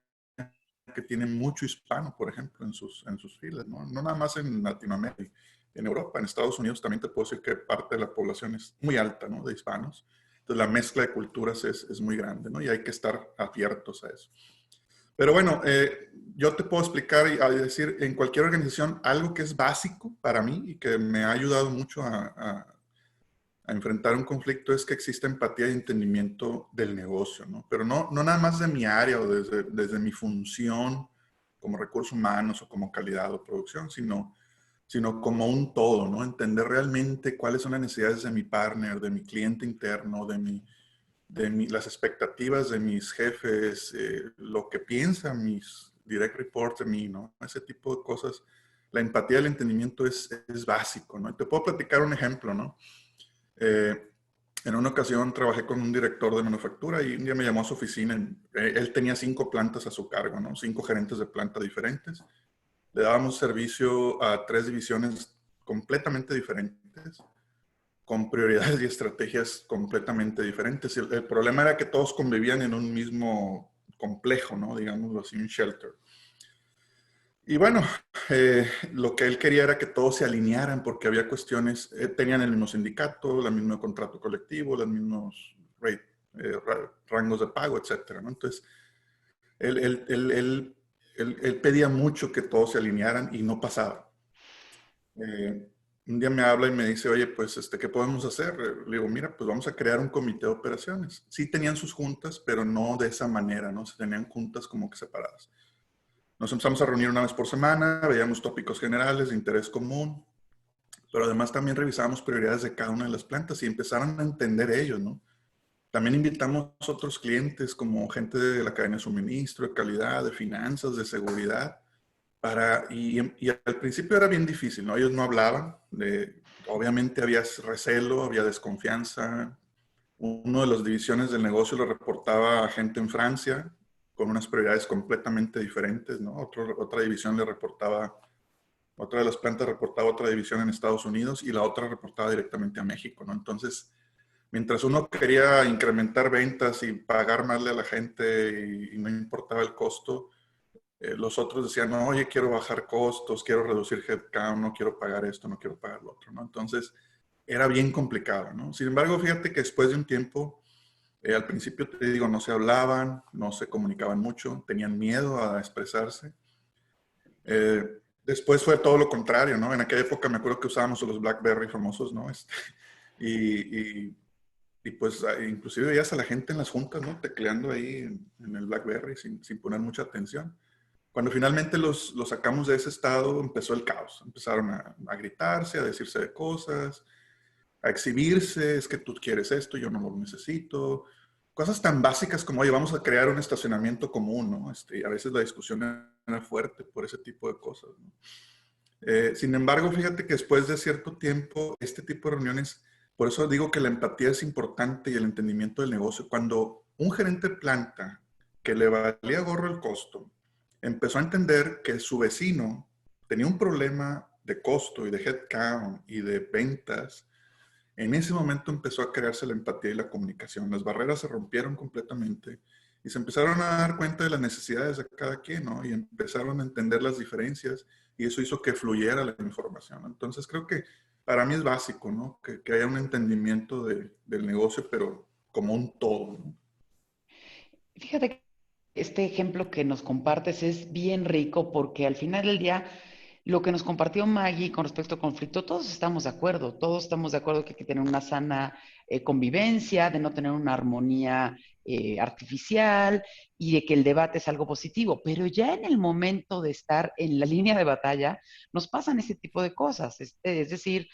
que tiene mucho hispano, por ejemplo, en sus filas, ¿no? No nada más en Latinoamérica, en Europa, en Estados Unidos también te puedo decir que parte de la población es muy alta, ¿no? De hispanos. Entonces, la mezcla de culturas es muy grande, ¿no? Y hay que estar abiertos a eso. Pero bueno, yo te puedo explicar y decir en cualquier organización algo que es básico para mí y que me ha ayudado mucho a enfrentar un conflicto es que existe empatía y entendimiento del negocio, ¿no? Pero no nada más de mi área o desde mi función como recursos humanos o como calidad o producción, sino como un todo, ¿no? Entender realmente cuáles son las necesidades de mi partner, de mi cliente interno, las expectativas de mis jefes, lo que piensan mis direct reports de mí, ¿no? Ese tipo de cosas. La empatía y el entendimiento es básico, ¿no? Y te puedo platicar un ejemplo, ¿no? En una ocasión trabajé con un director de manufactura y un día me llamó a su oficina. Él tenía 5 plantas a su cargo, ¿no? 5 gerentes de planta diferentes. Le dábamos servicio a 3 divisiones completamente diferentes, con prioridades y estrategias completamente diferentes. El problema era que todos convivían en un mismo complejo, ¿no? Digámoslo así, un shelter. Y bueno, lo que él quería era que todos se alinearan porque había cuestiones, tenían el mismo sindicato, el mismo contrato colectivo, los mismos rangos de pago, etcétera, ¿no? Entonces, él pedía mucho que todos se alinearan y no pasaba. Un día me habla y me dice, oye, pues, ¿qué podemos hacer? Le digo, mira, pues vamos a crear un comité de operaciones. Sí tenían sus juntas, pero no de esa manera, ¿no? Se tenían juntas como que separadas. Nos empezamos a reunir una vez por semana, veíamos tópicos generales de interés común, pero además también revisábamos prioridades de cada una de las plantas y empezaron a entender ellos, ¿no? También invitamos a otros clientes como gente de la cadena de suministro, de calidad, de finanzas, de seguridad, y al principio era bien difícil, ¿no? Ellos no hablaban, obviamente había recelo, había desconfianza. Uno de las divisiones del negocio lo reportaba a gente en Francia con unas prioridades completamente diferentes, ¿no? Otra división le reportaba, otra de las plantas reportaba otra división en Estados Unidos y la otra reportaba directamente a México, ¿no? Entonces, mientras uno quería incrementar ventas y pagar más a la gente y no importaba el costo, Los otros decían, no, oye, quiero bajar costos, quiero reducir headcount, no quiero pagar esto, no quiero pagar lo otro, ¿no? Entonces, era bien complicado, ¿no? Sin embargo, fíjate que después de un tiempo, al principio te digo, no se hablaban, no se comunicaban mucho, tenían miedo a expresarse. Después fue todo lo contrario, ¿no? En aquella época me acuerdo que usábamos los BlackBerry famosos, ¿no? Y pues inclusive veías a la gente en las juntas, ¿no? Tecleando ahí en el BlackBerry sin poner mucha atención. Cuando finalmente los sacamos de ese estado, empezó el caos. Empezaron a gritarse, a decirse de cosas, a exhibirse, es que tú quieres esto, yo no lo necesito. Cosas tan básicas como, oye, vamos a crear un estacionamiento común, ¿no? A veces la discusión era fuerte por ese tipo de cosas, ¿no? Sin embargo, fíjate que después de cierto tiempo, este tipo de reuniones, por eso digo que la empatía es importante y el entendimiento del negocio. Cuando un gerente de planta que le valía gorro el costo, empezó a entender que su vecino tenía un problema de costo y de headcount y de ventas, en ese momento empezó a crearse la empatía y la comunicación. Las barreras se rompieron completamente y se empezaron a dar cuenta de las necesidades de cada quien, ¿no? Y empezaron a entender las diferencias y eso hizo que fluyera la información. Entonces creo que para mí es básico, ¿no? Que haya un entendimiento del negocio, pero como un todo, ¿no? Fíjate que este ejemplo que nos compartes es bien rico porque al final del día lo que nos compartió Maggie con respecto al conflicto, todos estamos de acuerdo que hay que tener una sana convivencia, de no tener una armonía artificial y de que el debate es algo positivo, pero ya en el momento de estar en la línea de batalla nos pasan ese tipo de cosas, es decir,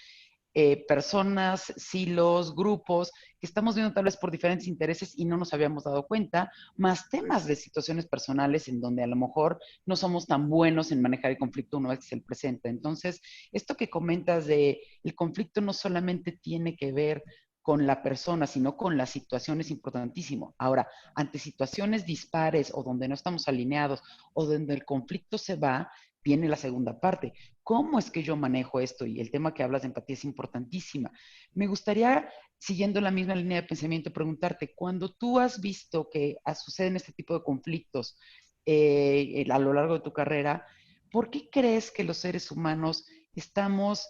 personas, silos, grupos, que estamos viendo tal vez por diferentes intereses y no nos habíamos dado cuenta, más temas de situaciones personales en donde a lo mejor no somos tan buenos en manejar el conflicto una vez que se presenta. Entonces, esto que comentas de el conflicto no solamente tiene que ver con la persona, sino con la situación es importantísimo. Ahora, ante situaciones dispares o donde no estamos alineados o donde el conflicto se va, viene la segunda parte. ¿Cómo es que yo manejo esto? Y el tema que hablas de empatía es importantísima. Me gustaría, siguiendo la misma línea de pensamiento, preguntarte, cuando tú has visto que suceden este tipo de conflictos a lo largo de tu carrera, ¿por qué crees que los seres humanos estamos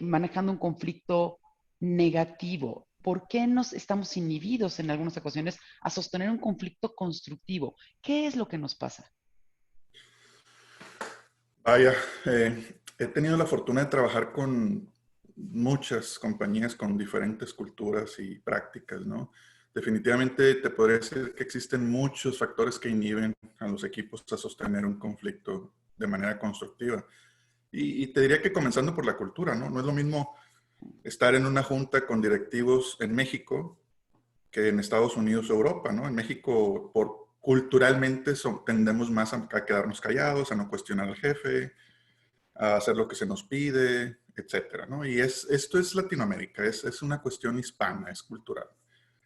manejando un conflicto negativo? ¿Por qué nos estamos inhibidos en algunas ocasiones a sostener un conflicto constructivo? ¿Qué es lo que nos pasa? Vaya, he tenido la fortuna de trabajar con muchas compañías con diferentes culturas y prácticas, ¿no? Definitivamente te podría decir que existen muchos factores que inhiben a los equipos a sostener un conflicto de manera constructiva. Y te diría que comenzando por la cultura, ¿no? No es lo mismo estar en una junta con directivos en México que en Estados Unidos o Europa, ¿no? En México, culturalmente tendemos más a quedarnos callados, a no cuestionar al jefe, a hacer lo que se nos pide, etcétera, ¿no? Y esto es Latinoamérica, es una cuestión hispana, es cultural.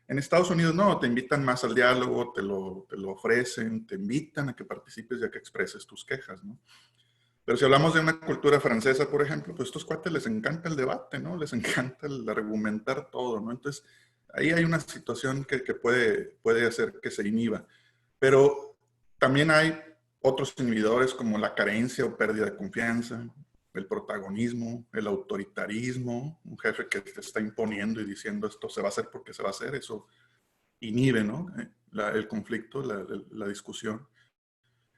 En Estados Unidos no, te invitan más al diálogo, te lo ofrecen, te invitan a que participes y a que expreses tus quejas, ¿no? Pero si hablamos de una cultura francesa, por ejemplo, pues a estos cuates les encanta el debate, ¿no? Les encanta el argumentar todo, ¿no? Entonces, ahí hay una situación que puede hacer que se inhiba. Pero también hay otros inhibidores como la carencia o pérdida de confianza, el protagonismo, el autoritarismo, un jefe que te está imponiendo y diciendo esto se va a hacer porque se va a hacer, eso inhibe, ¿no? El conflicto, la discusión.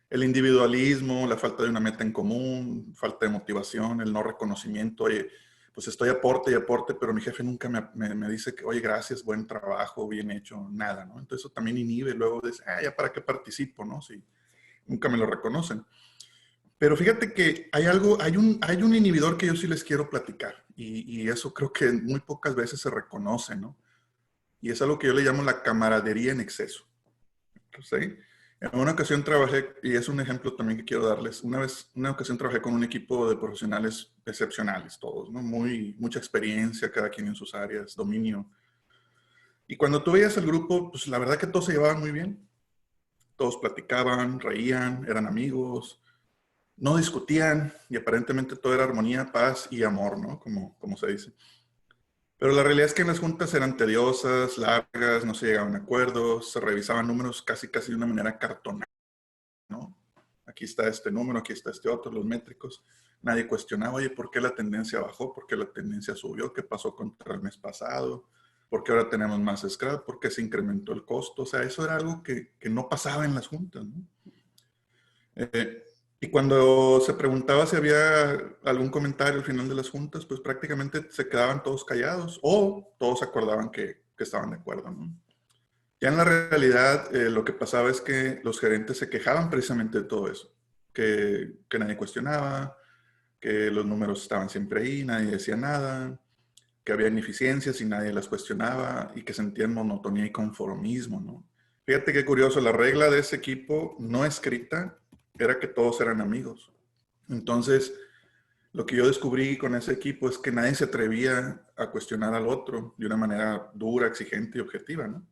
El individualismo, la falta de una meta en común, falta de motivación, el no reconocimiento. Oye, pues estoy aporte y aporte, pero mi jefe nunca me dice que, oye, gracias, buen trabajo, bien hecho, nada, ¿no? Entonces eso también inhibe. Luego dice, ya para qué participo, ¿no? Si nunca me lo reconocen. Pero fíjate que hay un inhibidor que yo sí les quiero platicar y eso creo que muy pocas veces se reconoce, ¿no? Y es algo que yo le llamo la camaradería en exceso. ¿Sí? En una ocasión trabajé, y es un ejemplo también que quiero darles, una ocasión trabajé con un equipo de profesionales excepcionales, todos, ¿no? Mucha experiencia, cada quien en sus áreas, dominio. Y cuando tú veías el grupo, pues la verdad que todos se llevaban muy bien. Todos platicaban, reían, eran amigos, no discutían, y aparentemente todo era armonía, paz y amor, ¿no? Como se dice. Pero la realidad es que en las juntas eran tediosas, largas, no se llegaban a acuerdos, se revisaban números casi de una manera cartonal, ¿no? aquí está este número, aquí está este otro, los métricos. Nadie cuestionaba, oye, ¿por qué la tendencia bajó? ¿Por qué la tendencia subió? ¿Qué pasó contra el mes pasado? ¿Por qué ahora tenemos más scrap? ¿Por qué se incrementó el costo? O sea, eso era algo que no pasaba en las juntas, ¿no? Y cuando se preguntaba si había algún comentario al final de las juntas, pues prácticamente se quedaban todos callados o todos acordaban que estaban de acuerdo, ¿no? Ya en la realidad, lo que pasaba es que los gerentes se quejaban precisamente de todo eso, que nadie cuestionaba, que los números estaban siempre ahí, nadie decía nada, que había ineficiencias y nadie las cuestionaba y que sentían monotonía y conformismo, ¿no? Fíjate qué curioso, la regla de ese equipo no escrita era que todos eran amigos. Entonces, lo que yo descubrí con ese equipo es que nadie se atrevía a cuestionar al otro de una manera dura, exigente y objetiva, ¿no?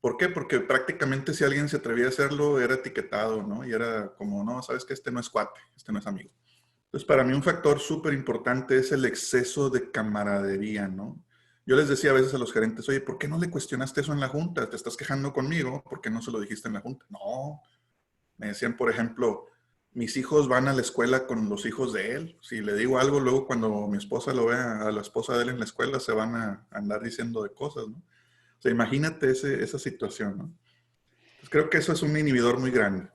¿Por qué? Porque prácticamente si alguien se atrevía a hacerlo era etiquetado, ¿no? Y era como, no, sabes que este no es cuate, este no es amigo. Entonces, para mí un factor súper importante es el exceso de camaradería, ¿no? Yo les decía a veces a los gerentes, oye, ¿por qué no le cuestionaste eso en la junta? ¿Te estás quejando conmigo? ¿Por qué no se lo dijiste en la junta? No. Me decían, por ejemplo, mis hijos van a la escuela con los hijos de él. Si le digo algo, luego cuando mi esposa lo vea a la esposa de él en la escuela, se van a andar diciendo de cosas, ¿no? O sea, imagínate esa situación, ¿no? Pues creo que eso es un inhibidor muy grande.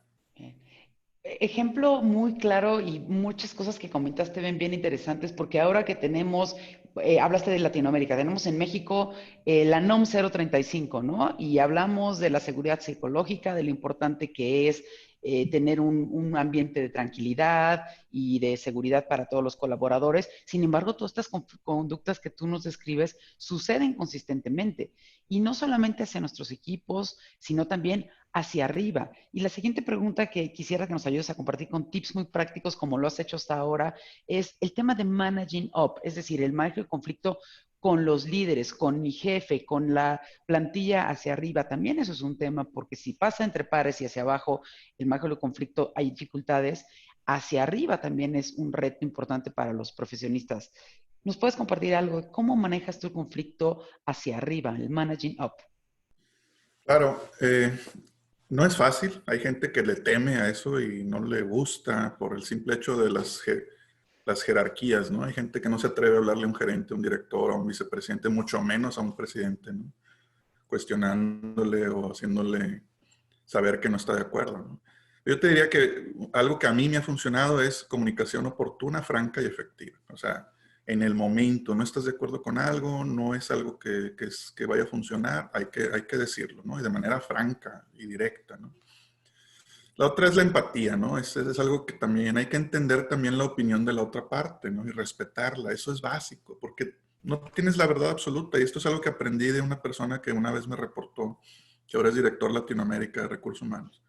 Ejemplo muy claro y muchas cosas que comentaste bien interesantes, porque ahora que tenemos, hablaste de Latinoamérica, tenemos en México la NOM 035, ¿no? Y hablamos de la seguridad psicológica, de lo importante que es tener un ambiente de tranquilidad y de seguridad para todos los colaboradores. Sin embargo, todas estas conductas que tú nos describes suceden consistentemente y no solamente hacia nuestros equipos, sino también hacia arriba. Y la siguiente pregunta que quisiera que nos ayudes a compartir con tips muy prácticos, como lo has hecho hasta ahora, es el tema de managing up, es decir, el manejo de conflicto con los líderes, con mi jefe, con la plantilla hacia arriba. También eso es un tema, porque si pasa entre pares y hacia abajo el manejo del conflicto, hay dificultades. Hacia arriba también es un reto importante para los profesionistas. ¿Nos puedes compartir algo? ¿Cómo manejas tu conflicto hacia arriba, el managing up? Claro, no es fácil. Hay gente que le teme a eso y no le gusta por el simple hecho de las jerarquías, ¿no? Hay gente que no se atreve a hablarle a un gerente, a un director, a un vicepresidente, mucho menos a un presidente, ¿no? Cuestionándole o haciéndole saber que no está de acuerdo, ¿no? Yo te diría que algo que a mí me ha funcionado es comunicación oportuna, franca y efectiva. O sea, en el momento no estás de acuerdo con algo, no es algo que vaya a funcionar, hay que decirlo, ¿no? Y de manera franca y directa, ¿no? La otra es la empatía, ¿no? Es algo que también hay que entender también la opinión de la otra parte, ¿no? Y respetarla. Eso es básico, porque no tienes la verdad absoluta. Y esto es algo que aprendí de una persona que una vez me reportó, que ahora es director Latinoamérica de Recursos Humanos.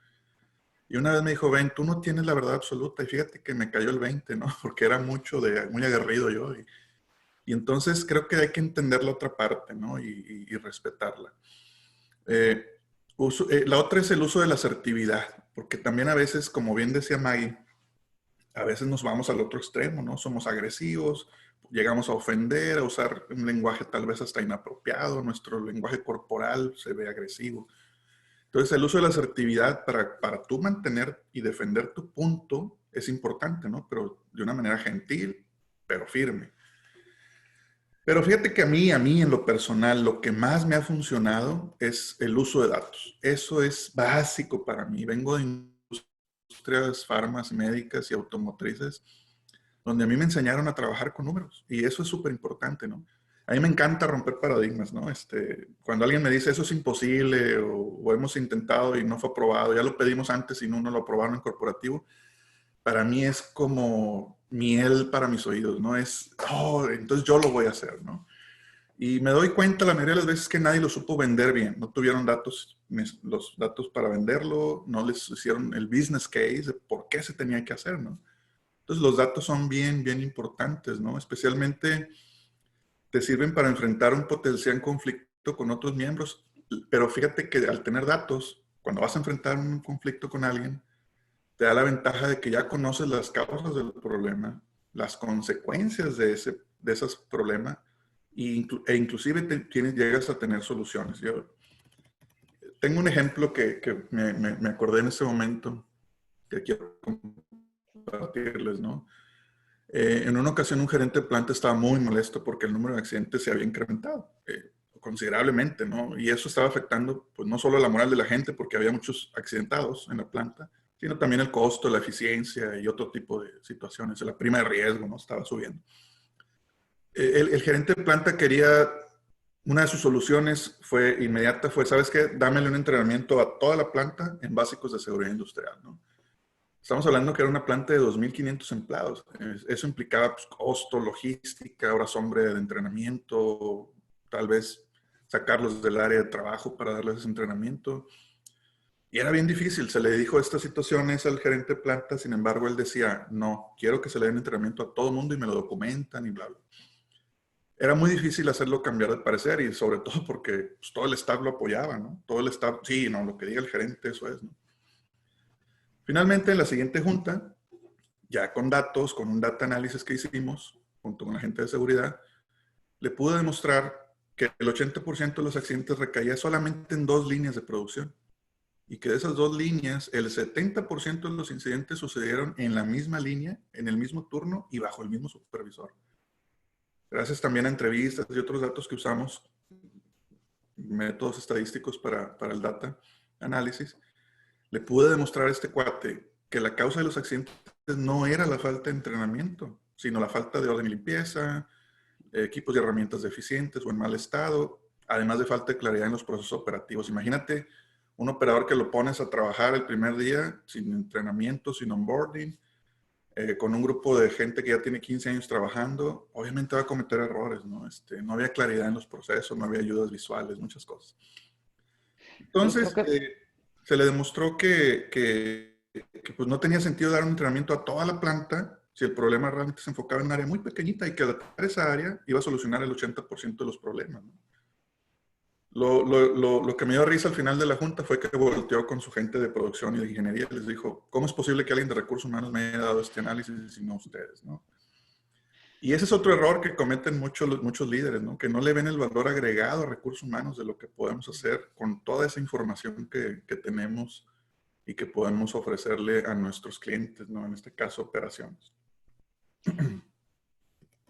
Y una vez me dijo, Ben, tú no tienes la verdad absoluta. Y fíjate que me cayó el 20, ¿no? Porque era muy aguerrido yo. Y entonces creo que hay que entender la otra parte, ¿no? Y respetarla. La otra es el uso de la asertividad, porque también a veces, como bien decía Maggie, a veces nos vamos al otro extremo, ¿no? Somos agresivos, llegamos a ofender, a usar un lenguaje tal vez hasta inapropiado, nuestro lenguaje corporal se ve agresivo. Entonces, el uso de la asertividad para tú mantener y defender tu punto es importante, ¿no? Pero de una manera gentil, pero firme. Pero fíjate que a mí en lo personal, lo que más me ha funcionado es el uso de datos. Eso es básico para mí. Vengo de industrias farmas, médicas y automotrices, donde a mí me enseñaron a trabajar con números. Y eso es súper importante, ¿no? A mí me encanta romper paradigmas, ¿no? Cuando alguien me dice eso es imposible o hemos intentado y no fue aprobado, ya lo pedimos antes y no nos lo aprobaron en corporativo, para mí es como miel para mis oídos, ¿no? Entonces yo lo voy a hacer, ¿no? Y me doy cuenta la mayoría de las veces que nadie lo supo vender bien. No tuvieron los datos para venderlo, no les hicieron el business case de por qué se tenía que hacer, ¿no? Entonces los datos son bien importantes, ¿no? Especialmente te sirven para enfrentar un potencial conflicto con otros miembros. Pero fíjate que al tener datos, cuando vas a enfrentar un conflicto con alguien, te da la ventaja de que ya conoces las causas del problema, las consecuencias de esos problemas e inclusive llegas a tener soluciones. Yo tengo un ejemplo que me acordé en ese momento. que quiero compartirles, ¿no? En una ocasión un gerente de planta estaba muy molesto porque el número de accidentes se había incrementado considerablemente, ¿no? Y eso estaba afectando, pues, no solo la moral de la gente porque había muchos accidentados en la planta, sino también el costo, la eficiencia y otro tipo de situaciones. La prima de riesgo, ¿no? Estaba subiendo. El gerente de planta quería, una de sus soluciones fue inmediata, fue, ¿sabes qué? Dámele un entrenamiento a toda la planta en básicos de seguridad industrial, ¿no? Estamos hablando que era una planta de 2.500 empleados. Eso implicaba, pues, costo, logística, horas hombre de entrenamiento, tal vez sacarlos del área de trabajo para darles ese entrenamiento. Y era bien difícil. Se le dijo estas situaciones al gerente de planta, sin embargo, él decía, no, quiero que se le den entrenamiento a todo el mundo y me lo documentan y bla, bla. Era muy difícil hacerlo cambiar de parecer y sobre todo porque, pues, todo el staff lo apoyaba, ¿no? Todo el staff, sí, no, lo que diga el gerente, eso es, ¿no? Finalmente, en la siguiente junta, ya con datos, con un data análisis que hicimos, junto con la gente de seguridad, le pude demostrar que el 80% de los accidentes recaía solamente en 2 líneas de producción. Y que de esas 2 líneas, el 70% de los incidentes sucedieron en la misma línea, en el mismo turno y bajo el mismo supervisor. Gracias también a entrevistas y otros datos que usamos, métodos estadísticos para el data análisis, le pude demostrar a este cuate que la causa de los accidentes no era la falta de entrenamiento, sino la falta de orden y limpieza, equipos y herramientas deficientes o en mal estado, además de falta de claridad en los procesos operativos. Imagínate un operador que lo pones a trabajar el primer día sin entrenamiento, sin onboarding, con un grupo de gente que ya tiene 15 años trabajando, obviamente va a cometer errores, ¿no? No había claridad en los procesos, no había ayudas visuales, muchas cosas. Entonces, se le demostró que pues no tenía sentido dar un entrenamiento a toda la planta si el problema realmente se enfocaba en un área muy pequeñita y que adaptar esa área iba a solucionar el 80% de los problemas, ¿no? Lo que me dio risa al final de la junta fue que volteó con su gente de producción y de ingeniería y les dijo, ¿cómo es posible que alguien de recursos humanos me haya dado este análisis y no ustedes, ¿no? Y ese es otro error que cometen muchos líderes, ¿no? Que no le ven el valor agregado a recursos humanos de lo que podemos hacer con toda esa información que tenemos y que podemos ofrecerle a nuestros clientes, ¿no? En este caso, operaciones.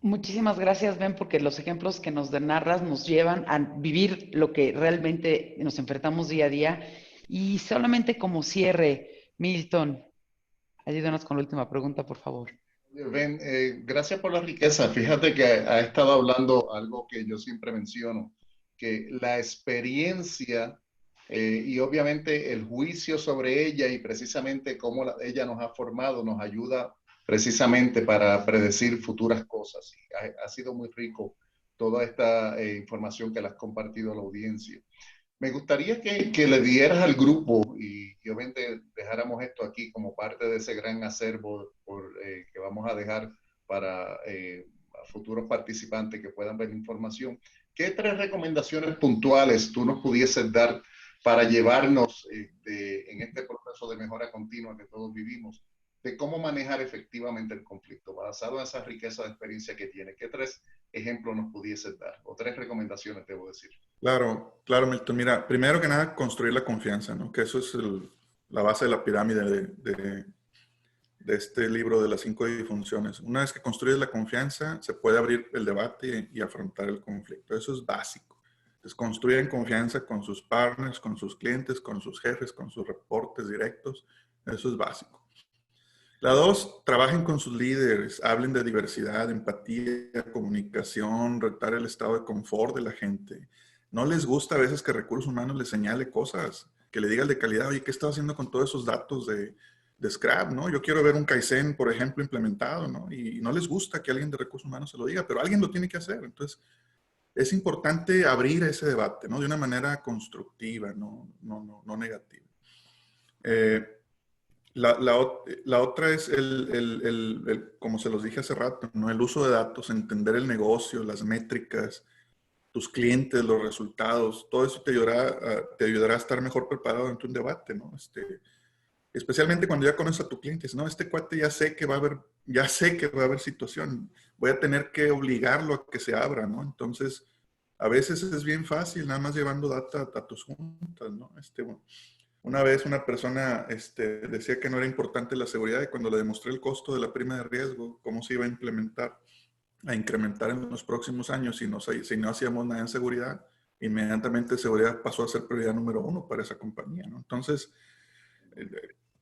Muchísimas gracias, Ben, porque los ejemplos que nos narras nos llevan a vivir lo que realmente nos enfrentamos día a día. Y solamente como cierre, Milton, ayúdanos con la última pregunta, por favor. Ben, gracias por la riqueza. Fíjate que ha estado hablando algo que yo siempre menciono, que la experiencia y obviamente el juicio sobre ella y precisamente cómo ella nos ha formado nos ayuda precisamente para predecir futuras cosas. Ha sido muy rico toda esta información que le has compartido a la audiencia. Me gustaría que le dieras al grupo y obviamente dejáramos esto aquí como parte de ese gran acervo que vamos a dejar para a futuros participantes que puedan ver información. ¿Qué 3 recomendaciones puntuales tú nos pudieses dar para llevarnos en este proceso de mejora continua que todos vivimos, de cómo manejar efectivamente el conflicto, basado en esa riqueza de experiencia que tiene? ¿Qué 3 ejemplos nos pudieses dar? O 3 recomendaciones, debo decir. Claro, claro, Milton. Mira, primero que nada, construir la confianza, ¿no? Que eso es la base de la pirámide de este libro de las 5 disfunciones. Una vez que construyes la confianza, se puede abrir el debate y afrontar el conflicto. Eso es básico. Entonces, construyan confianza con sus partners, con sus clientes, con sus jefes, con sus reportes directos. Eso es básico. La 2, trabajen con sus líderes, hablen de diversidad, empatía, comunicación, retar el estado de confort de la gente. No les gusta a veces que recursos humanos les señale cosas, que le diga el de calidad, oye, ¿qué estás haciendo con todos esos datos de Scrap, ¿no? Yo quiero ver un Kaizen, por ejemplo, implementado, ¿no? Y no les gusta que alguien de recursos humanos se lo diga, pero alguien lo tiene que hacer. Entonces, es importante abrir ese debate, ¿no? De una manera constructiva, no negativa. La otra es como se los dije hace rato, ¿no? El uso de datos, entender el negocio, las métricas, tus clientes, los resultados, todo eso te ayudará a estar mejor preparado ante un debate, ¿no? Especialmente cuando ya conoces a tu cliente, no, este cuate ya sé que va a haber situación, voy a tener que obligarlo a que se abra, ¿no? Entonces, a veces es bien fácil, nada más llevando data a tus juntas, ¿no? Una vez una persona decía que no era importante la seguridad y cuando le demostré el costo de la prima de riesgo, cómo se iba a implementar, a incrementar en los próximos años si no hacíamos nada en seguridad, inmediatamente seguridad pasó a ser prioridad número 1 para esa compañía, ¿no? Entonces,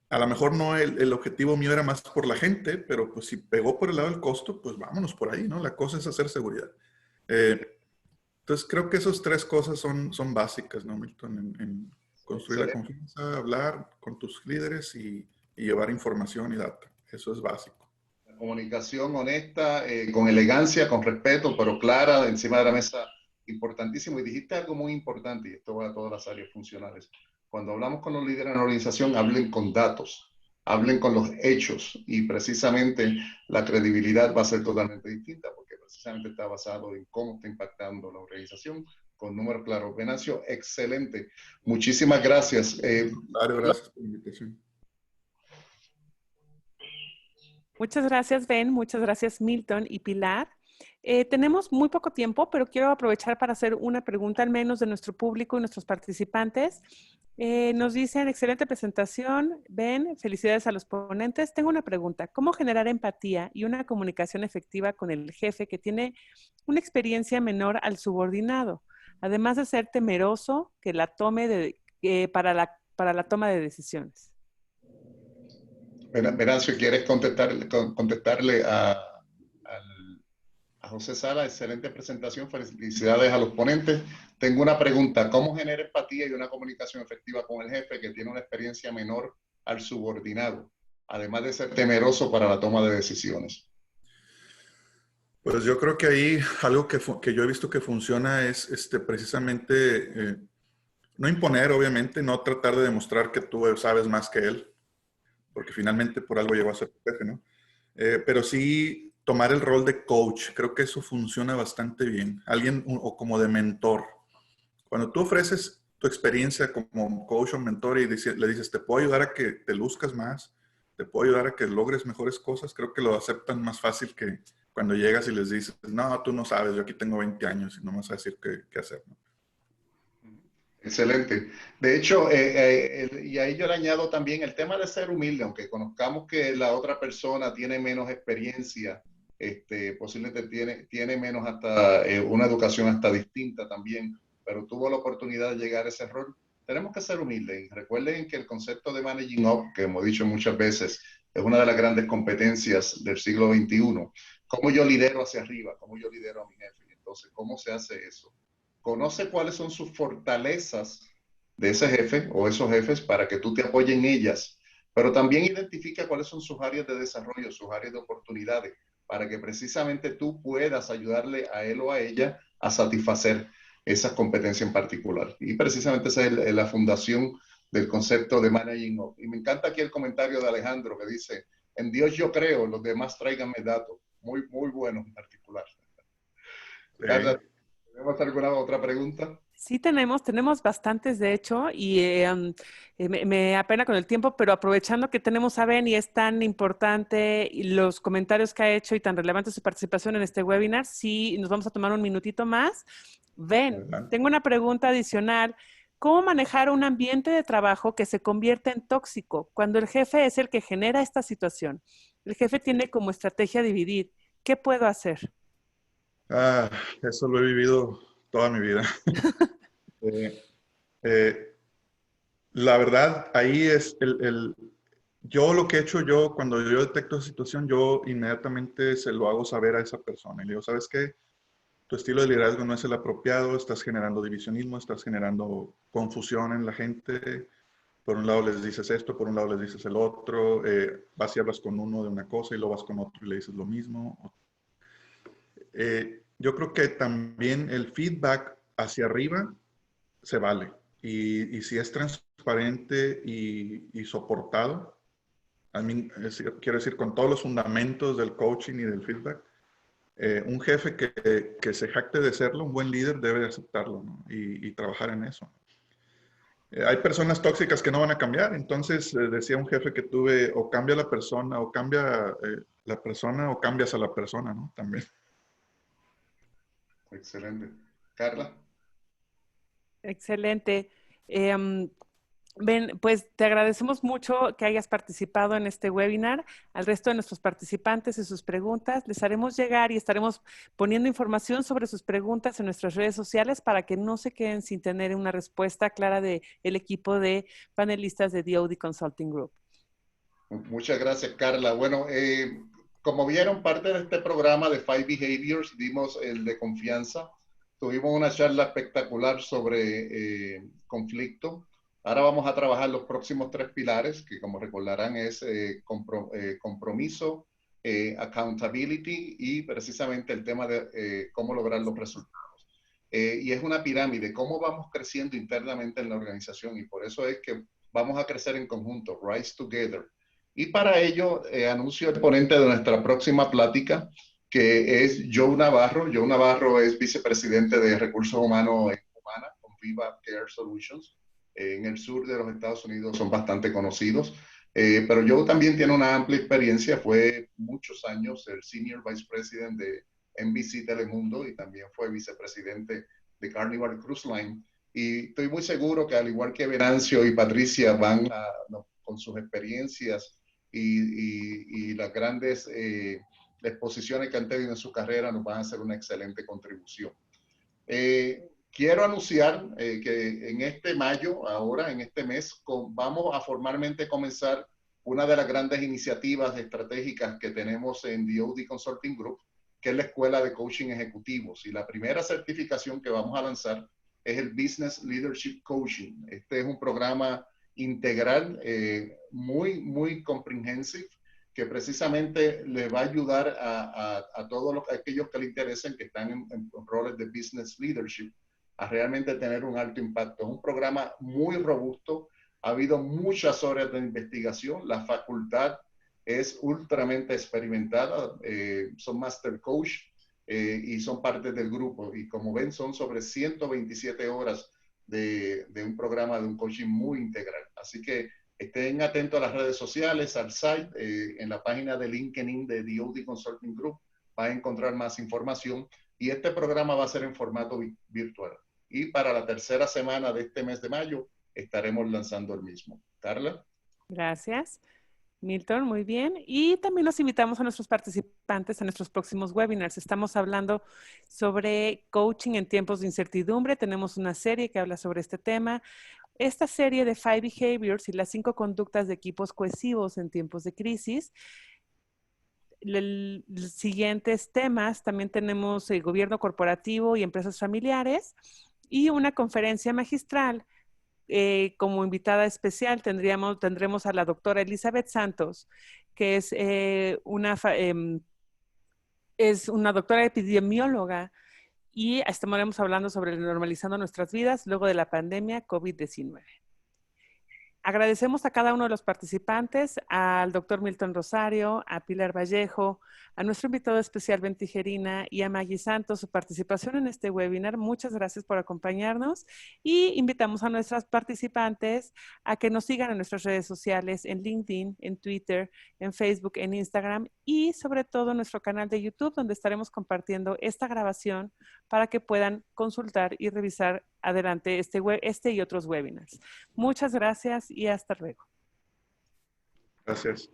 a lo mejor no el objetivo mío era más por la gente, pero pues si pegó por el lado del costo, pues vámonos por ahí, ¿no? La cosa es hacer seguridad. Entonces, creo que esas tres cosas son básicas, ¿no, Milton? En construir la confianza, hablar con tus líderes y llevar información y data. Eso es básico. La comunicación honesta, con elegancia, con respeto, pero clara, encima de la mesa, importantísimo. Y dijiste algo muy importante, y esto va a todas las áreas funcionales. Cuando hablamos con los líderes en la organización, hablen con datos, hablen con los hechos, y precisamente la credibilidad va a ser totalmente distinta, porque precisamente está basado en cómo está impactando la organización, con números claros. Venancio, excelente. Muchísimas gracias. Claro, gracias por la invitación. Muchas gracias, Ben. Muchas gracias, Milton y Pilar. Tenemos muy poco tiempo, pero quiero aprovechar para hacer una pregunta al menos de nuestro público y nuestros participantes. Nos dicen, excelente presentación, Ben, felicidades a los ponentes. Tengo una pregunta, ¿cómo generar empatía y una comunicación efectiva con el jefe que tiene una experiencia menor al subordinado, además de ser temeroso que la tome para la toma de decisiones? Venancio, ¿quieres contestarle a José Sala? Excelente presentación, felicidades a los ponentes. Tengo una pregunta, ¿cómo genera empatía y una comunicación efectiva con el jefe que tiene una experiencia menor al subordinado, además de ser temeroso para la toma de decisiones? Pues yo creo que ahí algo que yo he visto que funciona es precisamente no imponer, obviamente, no tratar de demostrar que tú sabes más que él, porque finalmente por algo llegó a ser tu jefe, ¿no? Pero sí tomar el rol de coach, creo que eso funciona bastante bien. Alguien o como de mentor. Cuando tú ofreces tu experiencia como coach o mentor y le dices, te puedo ayudar a que te luzcas más, te puedo ayudar a que logres mejores cosas, creo que lo aceptan más fácil que cuando llegas y les dices, no, tú no sabes, yo aquí tengo 20 años y no me vas a decir qué hacer, ¿no? Excelente. De hecho, y ahí yo le añado también el tema de ser humilde, aunque conozcamos que la otra persona tiene menos experiencia, posiblemente tiene menos hasta una educación hasta distinta también, pero tuvo la oportunidad de llegar a ese rol. Tenemos que ser humildes. Y recuerden que el concepto de managing up, que hemos dicho muchas veces, es una de las grandes competencias del siglo XXI. ¿Cómo yo lidero hacia arriba? ¿Cómo yo lidero a mi jefe? Entonces, ¿cómo se hace eso? Conoce cuáles son sus fortalezas de ese jefe o esos jefes para que tú te apoyes en ellas, pero también identifica cuáles son sus áreas de desarrollo, sus áreas de oportunidades, para que precisamente tú puedas ayudarle a él o a ella a satisfacer esas competencias en particular. Y precisamente esa es la fundación del concepto de managing up. Y me encanta aquí el comentario de Alejandro que dice, en Dios yo creo, los demás tráiganme datos. Muy, muy bueno en particular. Sí. Carla, ¿tenemos alguna otra pregunta? Sí, tenemos bastantes de hecho, y me apena con el tiempo, pero aprovechando que tenemos a Ben y es tan importante y los comentarios que ha hecho y tan relevante su participación en este webinar, sí, nos vamos a tomar un minutito más. Ben, tengo una pregunta adicional. ¿Cómo manejar un ambiente de trabajo que se convierte en tóxico cuando el jefe es el que genera esta situación? El jefe tiene como estrategia dividir. ¿Qué puedo hacer? Eso lo he vivido toda mi vida. La verdad, ahí es yo lo que he hecho cuando yo detecto esa situación, yo inmediatamente se lo hago saber a esa persona. Y le digo, ¿sabes qué? Tu estilo de liderazgo no es el apropiado, estás generando divisionismo, estás generando confusión en la gente. Por un lado les dices esto, por un lado les dices el otro. Vas y hablas con uno de una cosa y luego vas con otro y le dices lo mismo. Yo creo que también el feedback hacia arriba se vale. Y si es transparente y soportado, quiero decir, con todos los fundamentos del coaching y del feedback, un jefe que se jacte de serlo, un buen líder, debe aceptarlo, ¿no? y trabajar en eso. Hay personas tóxicas que no van a cambiar, entonces decía un jefe que tuve, o cambia la persona, o cambia la persona, o cambias a la persona, ¿no? También. Excelente. Carla. Excelente. Ben, pues te agradecemos mucho que hayas participado en este webinar. Al resto de nuestros participantes y sus preguntas, les haremos llegar y estaremos poniendo información sobre sus preguntas en nuestras redes sociales para que no se queden sin tener una respuesta clara del equipo de panelistas de DoD Consulting Group. Muchas gracias, Carla. Bueno, como vieron, parte de este programa de Five Behaviors, dimos el de confianza. Tuvimos una charla espectacular sobre conflicto. Ahora vamos a trabajar los próximos 3 pilares, que como recordarán es compromiso, accountability y precisamente el tema de cómo lograr los resultados. Y es una pirámide, cómo vamos creciendo internamente en la organización, y por eso es que vamos a crecer en conjunto, Rise Together. Y para ello anuncio el ponente de nuestra próxima plática, que es Joe Navarro. Joe Navarro es vicepresidente de Recursos Humanos en Humana, con Viva Care Solutions. En el sur de los Estados Unidos son bastante conocidos. Pero Joe también tiene una amplia experiencia. Fue muchos años el Senior Vice President de NBC Telemundo y también fue vicepresidente de Carnival Cruise Line. Y estoy muy seguro que al igual que Venancio y Patricia van con sus experiencias y las grandes exposiciones que han tenido en su carrera, nos van a hacer una excelente contribución. Quiero anunciar que en este mayo, ahora en este mes, vamos a formalmente comenzar una de las grandes iniciativas estratégicas que tenemos en DoD Consulting Group, que es la Escuela de Coaching Ejecutivos. Y la primera certificación que vamos a lanzar es el Business Leadership Coaching. Este es un programa integral, muy comprehensive, que precisamente le va a ayudar a todos aquellos que le interesen, que están en roles de business leadership, a realmente tener un alto impacto. Es un programa muy robusto, ha habido muchas horas de investigación, la facultad es ultramente experimentada, son master coach y son parte del grupo, y como ven son sobre 127 horas de un programa de un coaching muy integral. Así que estén atentos a las redes sociales, al site, en la página de LinkedIn de DoD Consulting Group, va a encontrar más información, y este programa va a ser en formato virtual. Y para la tercera semana de este mes de mayo estaremos lanzando el mismo. Carla. Gracias. Milton, muy bien. Y también los invitamos a nuestros participantes a nuestros próximos webinars. Estamos hablando sobre coaching en tiempos de incertidumbre. Tenemos una serie que habla sobre este tema. Esta serie de 5 Behaviors y las 5 conductas de equipos cohesivos en tiempos de crisis. Los siguientes temas, también tenemos el gobierno corporativo y empresas familiares, y una conferencia magistral. Como invitada especial tendremos a la doctora Elizabeth Santos, que es una doctora epidemióloga, y estaremos hablando sobre normalizando nuestras vidas luego de la pandemia COVID-19. Agradecemos a cada uno de los participantes, al doctor Milton Rosario, a Pilar Vallejo, a nuestro invitado especial Ben Tijerina y a Maggie Santos su participación en este webinar. Muchas gracias por acompañarnos, y invitamos a nuestras participantes a que nos sigan en nuestras redes sociales, en LinkedIn, en Twitter, en Facebook, en Instagram, y sobre todo en nuestro canal de YouTube, donde estaremos compartiendo esta grabación para que puedan consultar y revisar adelante este y otros webinars. Muchas gracias y hasta luego. Gracias.